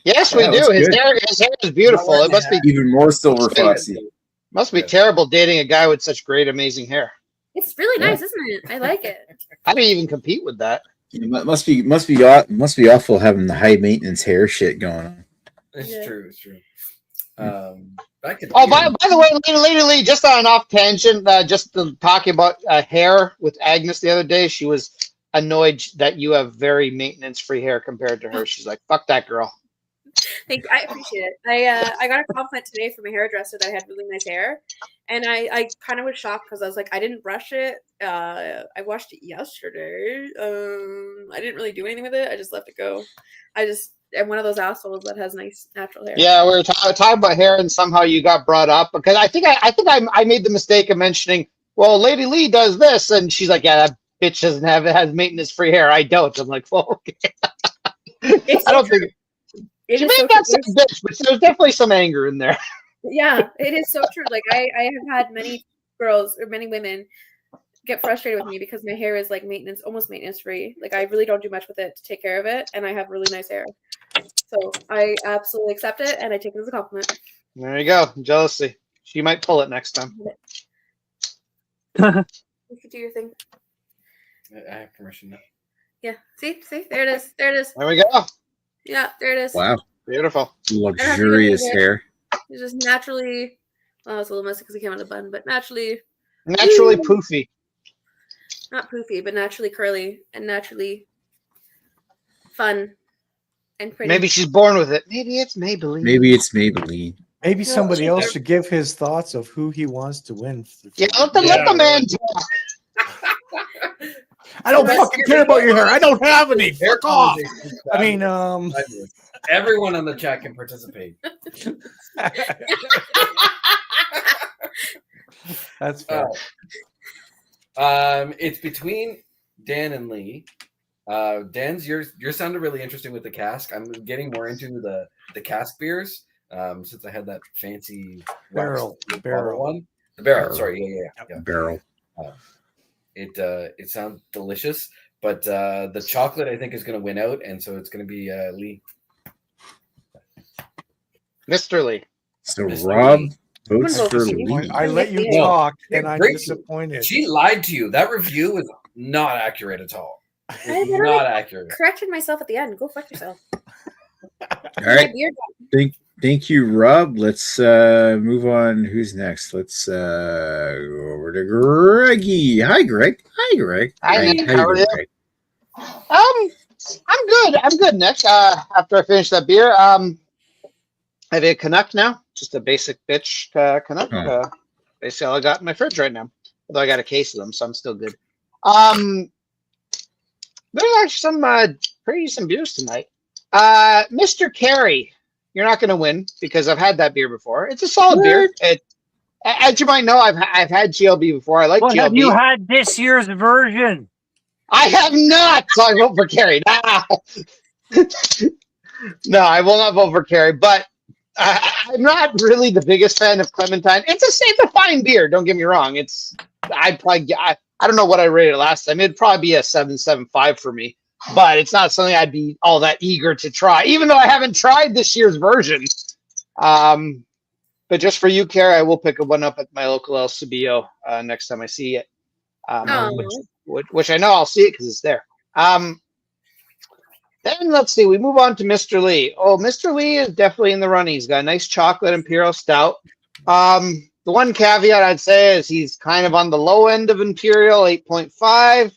Yes, we do. His hair is beautiful. It must be even more silver foxy. Must be terrible dating a guy with such great, amazing hair. It's really nice, isn't it? I like it. How do you even compete with that? It must be awful having the high maintenance hair shit going on. It's true. It's true. By the way, Lady Lee, just on an off tangent, just talking about hair with Agnes the other day, she was annoyed that you have very maintenance-free hair compared to her. She's like, "Fuck that girl." Thank you. I appreciate it. I got a compliment today from a hairdresser that I had really nice hair, and I kind of was shocked because I was like, I didn't brush it. I washed it yesterday. I didn't really do anything with it. I just left it go. I'm one of those assholes that has nice natural hair. Yeah, we were talking about hair, and somehow you got brought up because I think I made the mistake of mentioning, well, Lady Lee does this, and she's like, yeah, that bitch has maintenance-free hair. I don't. I'm like, well, okay. I don't think. She may not say bitch, but there's definitely some anger in there. Yeah, it is so true. I have had many girls or many women get frustrated with me because my hair is almost maintenance free. I really don't do much with it to take care of it, and I have really nice hair. So I absolutely accept it, and I take it as a compliment. There you go. Jealousy. She might pull it next time. You could do your thing. I have permission now. Yeah. See, there it is. There we go. Yeah, there it is. Wow. Beautiful. Luxurious hair. It's just naturally, well, it's a little messy because it came out of a bun, but naturally poofy. Not poofy, but naturally curly and naturally fun and pretty. Maybe she's born with it. Maybe it's Maybelline. Maybe somebody else should give his thoughts of who he wants to win. Yeah, let the man talk. I don't fucking care about your hair. I don't have any. Hair Fuck off. conversation is I mean, fabulous. Everyone on the chat can participate. that's fair. It's between Dan and Lee. Dan's yours sounded really interesting with the cask. I'm getting more into the cask beers. Since I had that fancy barrel one. The barrel, sorry, yeah. Barrel. It sounds delicious, but the chocolate I think is going to win out, and so it's going to be Lee. Mr. Lee. So Mr. Rob Lee. votes for Lee. I let you No. talk, and I'm Great. disappointed. She lied to you. That review is not accurate at all. I It's literally not accurate. corrected myself at the end. Go fuck yourself. All right. Thank you, Rob. Let's move on. Who's next? Let's go over to Greggy. Hi, Greg. Hi, Greg. Hi, Nick. How How are doing, you? Greg? I'm good. I'm good, Nick. After I finish that beer, I have a Canuck now. Just a basic bitch Canuck. Oh. Basically all I got in my fridge right now. Although I got a case of them, so I'm still good. There's actually some pretty decent beers tonight. Mr. Carey, you're not going to win because I've had that beer before. It's a solid beer. As you might know, I've had GLB before. I like GLB. Have you had this year's version? I have not, so I vote for Carey. No, I will not vote for Carey. But I'm not really the biggest fan of Clementine. It's a fine beer. Don't get me wrong. I don't know what I rated it last time. It'd probably be a 7.75 for me. But it's not something I'd be all that eager to try, even though I haven't tried this year's version. But just for you, Carey, I will pick one up at my local El Cibillo next time I see it. Which I know I'll see it because it's there. Then let's see. We move on to Mr. Lee. Oh, Mr. Lee is definitely in the running. He's got a nice chocolate imperial stout. The one caveat I'd say is he's kind of on the low end of imperial, 8.5,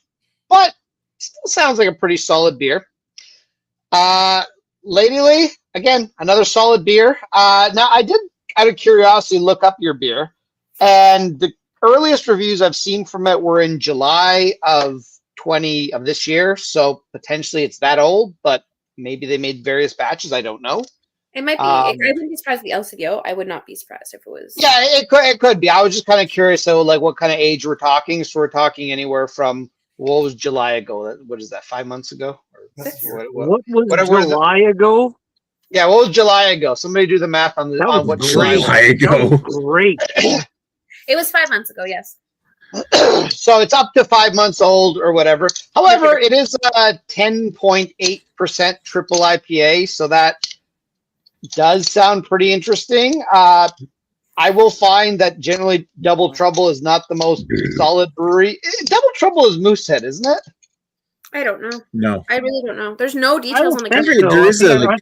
but still sounds like a pretty solid beer. Lady Lee, again, another solid beer. Now, I did, out of curiosity, look up your beer, and the earliest reviews I've seen from it were in July of this year, so potentially it's that old, but maybe they made various batches. I don't know. It might be. I wouldn't be surprised with the LCBO. I would not be surprised if it was. Yeah, it could be. I was just kind of curious, though, like what kind of age we're talking. So we're talking anywhere from, what was July ago? What is that, 5 months ago? What was July ago? Yeah, what was July ago? Somebody do the math on what July ago. Great. It was 5 months ago, yes. So it's up to 5 months old or whatever. However, it is a 10.8% triple IPA, so that does sound pretty interesting. I will find that generally Double Trouble is not the most solid brewery. Double Trouble is Moosehead, isn't it? I don't know. No. I really don't know. There's no details on the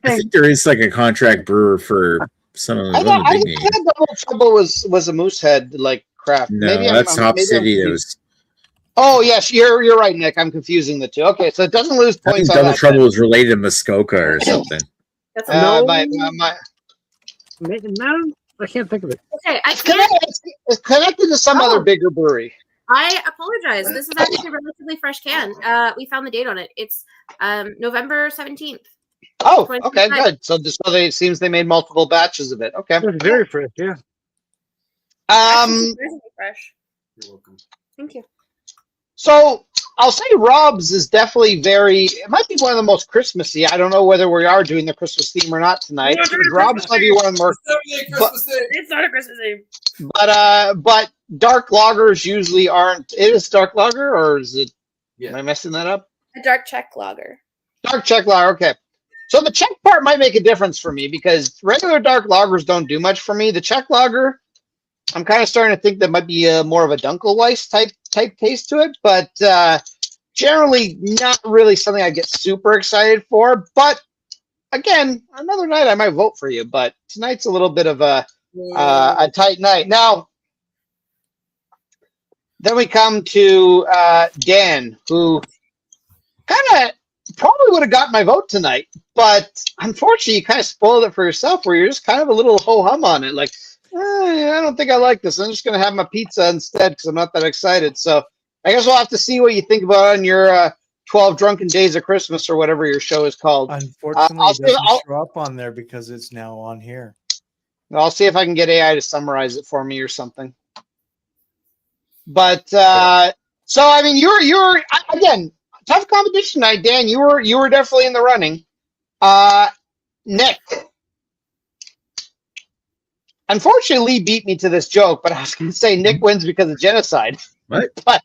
I think there is like a contract brewer for some of the big names. I thought Double Trouble was a Moosehead like craft. No, maybe that's Hop City. It was. Oh yes, you're right, Nick. I'm confusing the two. Okay, so it doesn't lose I points. think Double Trouble is related to Muskoka or something. That's I can't think of it. Okay, it's connected to some other bigger brewery. I apologize. This is actually a relatively fresh can. We found the date on it. It's November 17th. Oh, okay, good. So it seems they made multiple batches of it. Okay. It's very fresh, yeah. Fresh. You're welcome. Thank you. So I'll say Rob's is definitely it might be one of the most Christmassy. I don't know whether we are doing the Christmas theme or not tonight. Rob's might be one of the more. It's not a Christmas theme. But dark lagers usually aren't. It is dark lager, or is it? Yeah. Am I messing that up? A dark Czech lager. Dark Czech lager. Okay. So the Czech part might make a difference for me because regular dark lagers don't do much for me. The Czech lager, I'm kind of starting to think that might be more of a Dunkelweiss type taste to it, but generally not really something I get super excited for. But again, another night I might vote for you, but tonight's a little bit of a tight night. Now, then we come to Dan, who kind of probably would have got my vote tonight, but unfortunately you kind of spoiled it for yourself where you're just kind of a little ho-hum on it. Like, I don't think I like this. I'm just going to have my pizza instead because I'm not that excited. So I guess we'll have to see what you think about on your 12 Drunken Days of Christmas or whatever your show is called. Unfortunately, it doesn't show up on there because it's now on here. I'll see if I can get AI to summarize it for me or something. But so I mean, you're again tough competition tonight, Dan. You were definitely in the running. Nick, unfortunately, Lee beat me to this joke, but I was going to say Nick wins because of genocide. What? But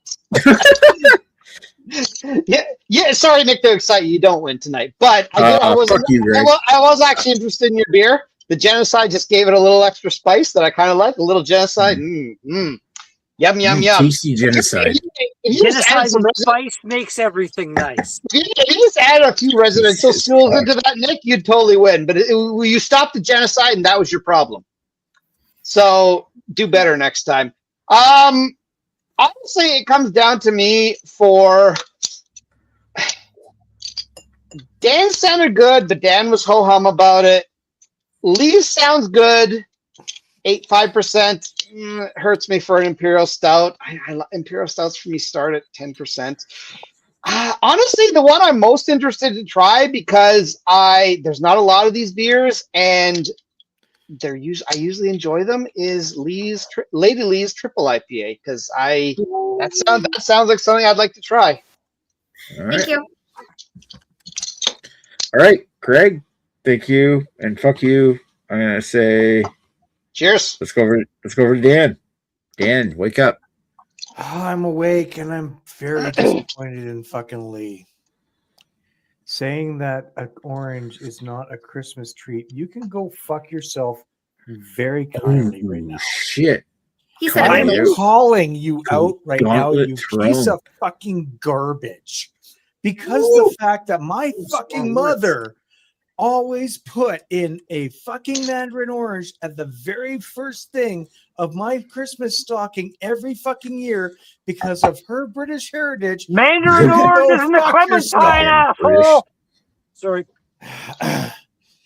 yeah. Sorry, Nick, to excite you. You don't win tonight, but I was actually interested in your beer. The genocide just gave it a little extra spice that I kind of like. A little genocide. Yum, yum, yum. Tasty genocide. Genocide and spice makes everything nice. If you just add a few residential schools into that, Nick, you'd totally win. But you stopped the genocide, and that was your problem. So do better next time. Honestly, it comes down to me for Dan sounded good, but Dan was ho-hum about it. Lee sounds good. 5% hurts me for an Imperial Stout. Imperial Stouts for me start at 10%. Honestly, the one I'm most interested to try because there's not a lot of these beers and I usually enjoy them is Lady Lee's Triple IPA because that sounds like something I'd like to try. All right. Thank you. All right, Greg. Thank you and fuck you. I'm gonna say cheers. Let's go over to Dan. Dan, wake up. Oh, I'm awake and I'm very disappointed in fucking Lee. Saying that an orange is not a Christmas treat, you can go fuck yourself very kindly right now. Shit. He said I'm it. calling you out right now, you Throne. piece of fucking garbage. Because the fact that my fucking mother always put in a fucking mandarin orange at the very first thing of my Christmas stocking every fucking year because of her British heritage. Mandarin orange isn't a clementine, asshole. Sorry.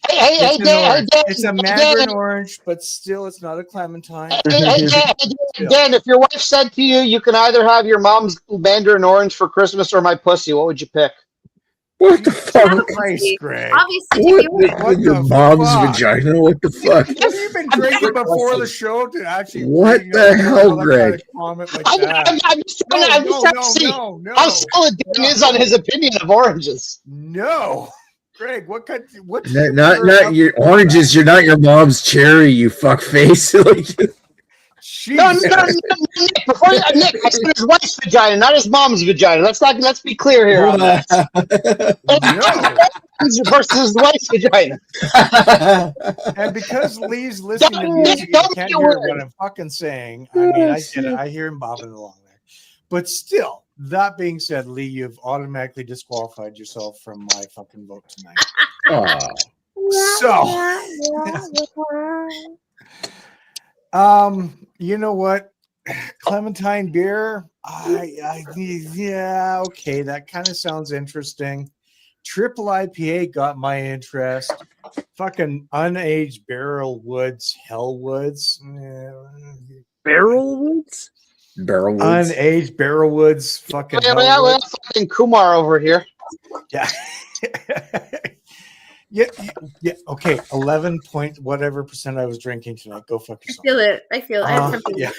Hey, Dan, it's a mandarin orange, but still, it's not a clementine. Dan, if your wife said to you, you can either have your mom's mandarin orange for Christmas or my pussy, what would you pick? What the fuck? Christ, Greg. Obviously, what your mom's vagina? What the fuck? Have you been drinking before the show to actually? What the hell, Greg? I'm just trying to see how solid Dan is on his opinion of oranges. No. Greg, what kind? What? Not your oranges. You're not your mom's cherry. You fuck face. No, Nick. Before Nick, I said his wife's vagina, not his mom's vagina. Let's be clear here. On that. Versus his wife's vagina. And because Lee's listening to music, you can't hear what I'm fucking saying. I mean, I get it. I hear him bobbing along there. But still, that being said, Lee, you've automatically disqualified yourself from my fucking vote tonight. You know what? Clementine beer. Yeah, okay, that kind of sounds interesting. Triple IPA got my interest. Fucking unaged barrel woods, Hellwoods. Barrel woods? Barrel woods. Unaged barrel woods. Fucking we have fucking Kumar over here. Yeah. Yeah. Okay. 11 point whatever percent I was drinking tonight. Go fuck yourself. I feel it. I have something. Yeah.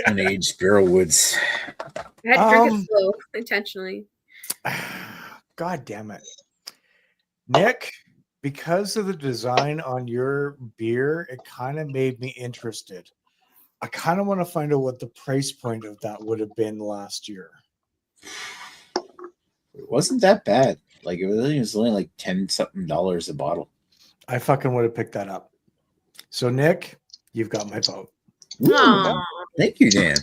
Unaged barrel woods. I had to drink it slow intentionally. God damn it, Nick! Because of the design on your beer, it kind of made me interested. I kind of want to find out what the price point of that would have been last year. It wasn't that bad. Like it was only like $10-something a bottle. I fucking would have picked that up. So Nick, you've got my vote. Thank you, Dan.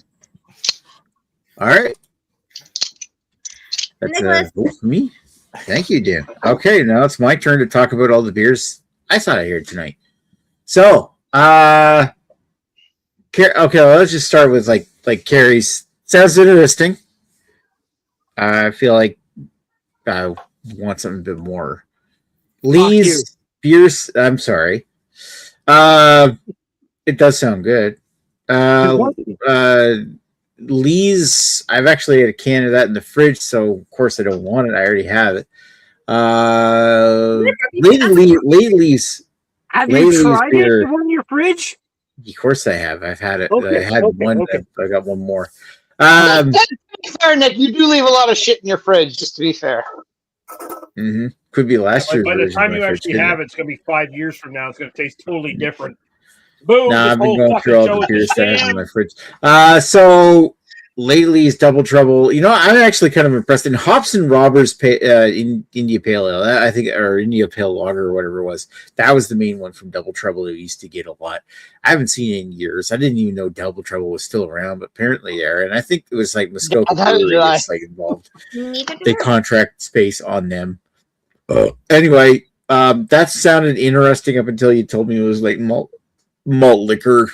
All right. That's a vote for me. Thank you, Dan. Okay, now it's my turn to talk about all the beers I thought I heard tonight. So, okay, well, let's just start with like Carrie's. Sounds interesting. I feel like I want something a bit more. Lee's beers. I'm sorry. It does sound good. Lee's, I've actually had a can of that in the fridge, so of course I don't want it. I already have it. Lee's. Have you tried it? The one in your fridge? Of course I have. I've had it. Okay, I had one. okay. I got one more. Fair, Nick, you do leave a lot of shit in your fridge, just to be fair. Mm-hmm. Could be last year. By the time you actually have it, it's going to be 5 years from now. It's going to taste totally different. Boom! I've been going through all the beers that I have in my fridge. So lately's Double Trouble. You know, I'm actually kind of impressed. In Hops and Robbers in India Pale Ale, I think, or India Pale Lager or whatever it was. That was the main one from Double Trouble that we used to get a lot. I haven't seen it in years. I didn't even know Double Trouble was still around, but apparently there. And I think it was like Muskoka Brewery was like involved. They contract space on them. Anyway, that sounded interesting up until you told me it was like malt liquor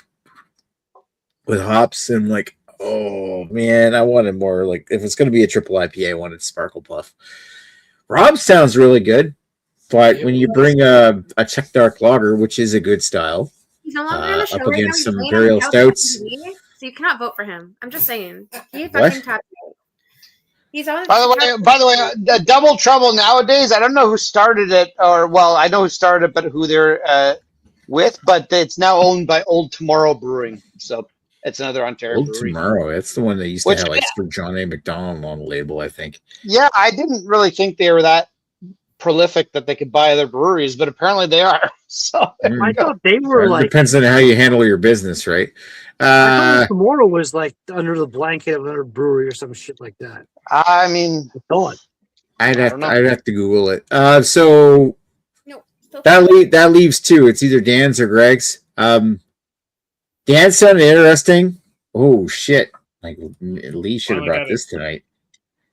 with hops, and like, oh man, I wanted more. Like, if it's going to be a triple IPA, I wanted Sparkle Puff. Rob sounds really good, but when you bring a Czech dark lager, which is a good style, he's no longer on the show up right against now. some imperial stouts, so you cannot vote for him. I'm just saying. He fucking tapped out. He's on. By the way, the Double Trouble nowadays, I don't know who started it, or well, I know who started it, but who they're with. But it's now owned by Old Tomorrow Brewing, so it's another Ontario Old brewery. Tomorrow. That's the one that used to have like Sir John A. McDonald on the label, I think. Yeah, I didn't really think they were that prolific that they could buy other breweries, but apparently they are. So I thought they were it like. Depends on how you handle your business, right? I thought Tomorrow was like under the blanket of another brewery or some shit like that. I mean, I thought. I'd have to Google it. So no, that leaves two. It's either Dan's or Greg's. Dan sounded interesting. Oh shit! Like Lee should have brought this tonight.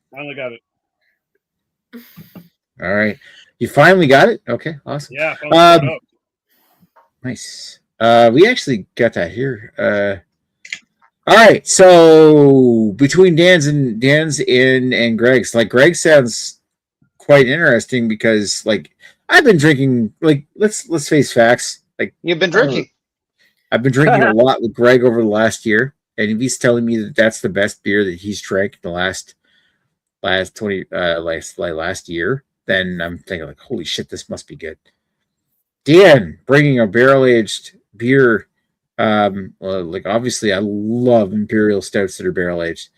Finally got it. All right, you finally got it. Okay, awesome. Yeah. Nice. We actually got that here. All right, so between Dan's and Greg's, like Greg sounds quite interesting because like I've been drinking. Like let's face facts. Like you've been drinking. I've been drinking a lot with Greg over the last year, and if he's telling me that that's the best beer that he's drank in the last year, then I'm thinking like, holy shit, this must be good. Dan bringing a barrel aged beer. Well, like obviously I love imperial stouts that are barrel aged.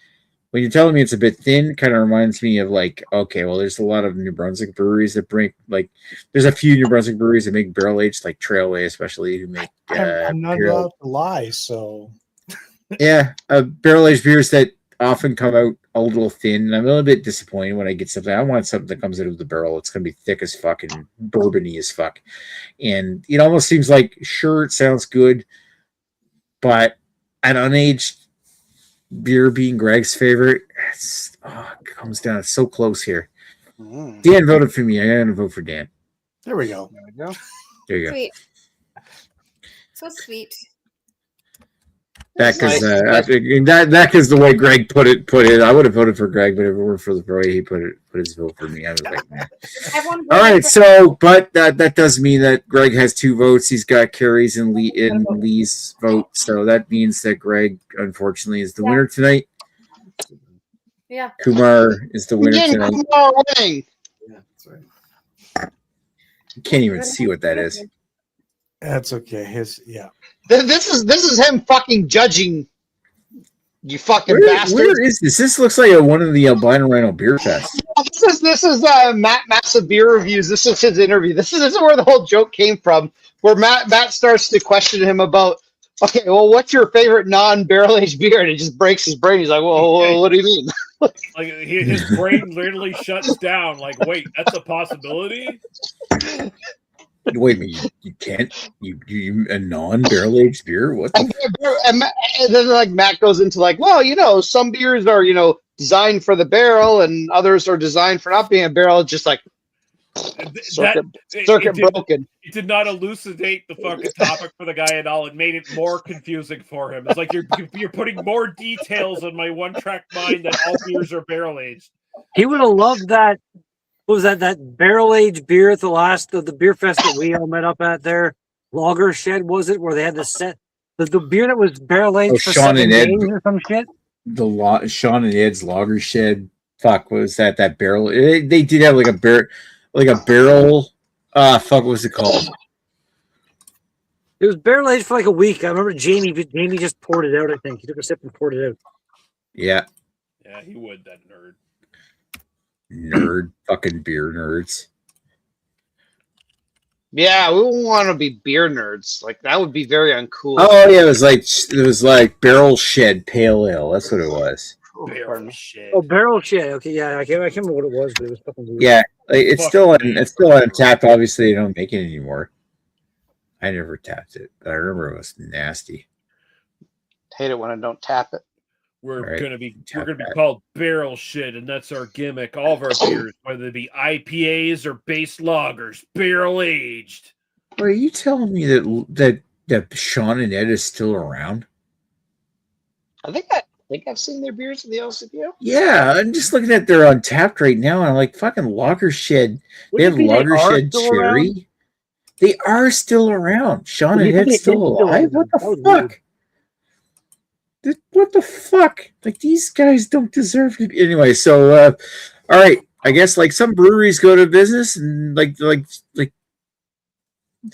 When you're telling me it's a bit thin, it kind of reminds me of like, okay, well, there's a lot of New Brunswick breweries that bring like, there's a few New Brunswick breweries that make barrel aged, like Trailway especially, who make I'm not allowed to lie, so yeah, barrel aged beers that often come out a little thin. And I'm a little bit disappointed when I get something. I want something that comes out of the barrel. It's going to be thick as fuck and bourbony as fuck. And it almost seems like, sure, it sounds good, but an unaged beer being Greg's favorite, it comes down. It's so close here. Dan voted for me. I'm going to vote for Dan. There we go. There you go. Sweet. So sweet. That because the way Greg put it, I would have voted for Greg, but if it weren't for the way he put his vote for me, I was like, man. All right, so but that does mean that Greg has 2 votes. He's got Carrie's and Lee's vote, so that means that Greg, unfortunately, is the winner tonight. Yeah. Kumar is the winner tonight. Kumar winning. Yeah, that's right. You can't even see what that is. That's okay. This is him fucking judging. You fucking bastard. Where is this? This looks like one of the Albino Rhino Beer Fest. This is Matt Massive Beer Reviews. This is his interview. This is where the whole joke came from, where Matt starts to question him about, okay, well, what's your favorite non-barrel aged beer? And it just breaks his brain. He's like, well, what do you mean? Like his brain literally shuts down. Like, wait, that's a possibility? Wait a minute, you can't you a non-barrel aged beer? What the and then like Matt goes into like, well, some beers are, designed for the barrel and others are designed for not being a barrel. It's just like circuit broken. It did not elucidate the fucking topic for the guy at all. It made it more confusing for him. It's like you're putting more details on my one-track mind that all beers are barrel aged. He would have loved that. What was that barrel aged beer at the last of the beer fest that we all met up at there? Lager Shed, was it? Where they had the beer that was barrel aged for Sean 7 and Ed. days or some shit? Sean and Ed's Lager Shed. Fuck, what was that? That barrel. They did have like a barrel. Fuck, what was it called? It was barrel aged for like a week. I remember Jamie just poured it out. I think he took a sip and poured it out. Yeah. Yeah, he would. That nerd. Nerd, fucking beer nerds. Yeah, we wouldn't want to be beer nerds. Like that would be very uncool. Oh yeah, it was like Barrel Shed Pale Ale. That's what it was. Barrel Shed. Oh, barrel shed. Okay, yeah, I can't remember what it was, but it was fucking weird. Yeah, like, it's still untapped. Obviously, they don't make it anymore. I never tapped it, but I remember it was nasty. Hate it when I don't tap it. We're gonna be called Barrel Shed, and that's our gimmick. All of our beers, whether they be IPAs or base lagers, barrel aged. Are you telling me that Sean and Ed is still around? I think I've seen their beers in the LCBO. Yeah, I'm just looking at their Untapped right now, and I'm like, fucking Lager Shed. They have Lager Shed Cherry. Around? They are still around. Sean and Ed's still alive. What the fuck? What the fuck? Like, these guys don't deserve to be. Anyway, so, all right. I guess, like, some breweries go to business, and, like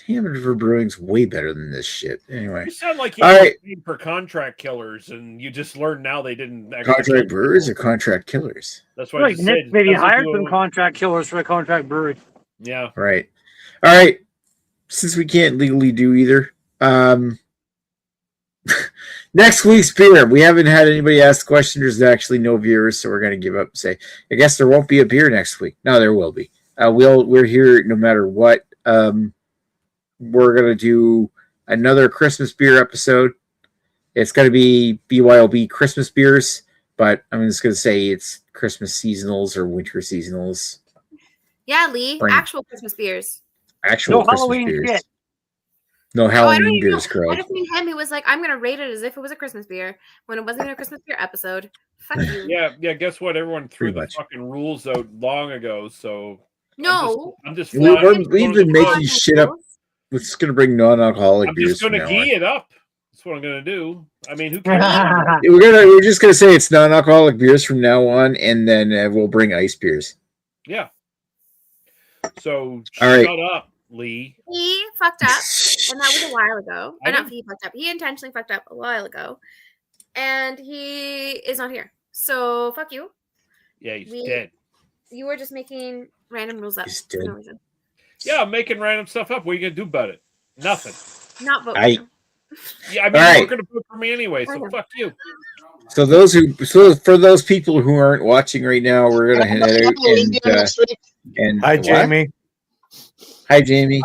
Hanover Brewing's way better than this shit. Anyway. You sound like you paid for contract killers, and you just learned now they didn't actually. Contract brewers or contract killers? That's what I just said. Maybe hired some contract killers for a contract brewery. Yeah. Right. All right. Since we can't legally do either, next week's beer. We haven't had anybody ask questions. There's actually no viewers, so we're going to give up and say, I guess there won't be a beer next week. No, there will be. We're here no matter what. We're going to do another Christmas beer episode. It's going to be BYOB Christmas beers, but I'm just going to say it's Christmas seasonals or winter seasonals. Yeah, Lee. Actual Christmas beers. Actual no Christmas Halloween beers. Shit. No Halloween beers, I just seen him. He was like, I'm going to rate it as if it was a Christmas beer when it wasn't even a Christmas beer episode. Fuck you. Yeah, guess what? Everyone threw the fucking rules out long ago, so... No. I'm just we've been making shit up. We're just going to bring non-alcoholic beers. I'm just going to gee it up. That's what I'm going to do. I mean, who cares? We're just going to say it's non-alcoholic beers from now on, and then we'll bring ice beers. Yeah. So, shut up, Lee. He fucked up, and that was a while ago. Not he fucked up. He intentionally fucked up a while ago, and he is not here. So, fuck you. Yeah, he's dead. You were just making random rules up for no reason. Yeah, I'm making random stuff up. What are you going to do about it? Nothing. Not vote. Yeah, I mean, you're going to vote for me anyway, so fuck you. So for those people who aren't watching right now, we're going to head out and hi, Jamie. Hi, Jamie.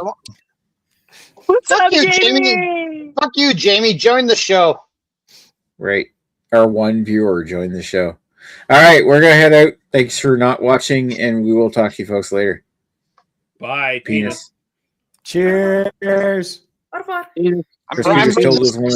What's up, Jamie? Fuck you, Jamie. Join the show. Right. Our one viewer joined the show. All right, we're going to head out. Thanks for not watching, and we will talk to you folks later. Bye, penis. Cheers. I'm Chris, we just told us one.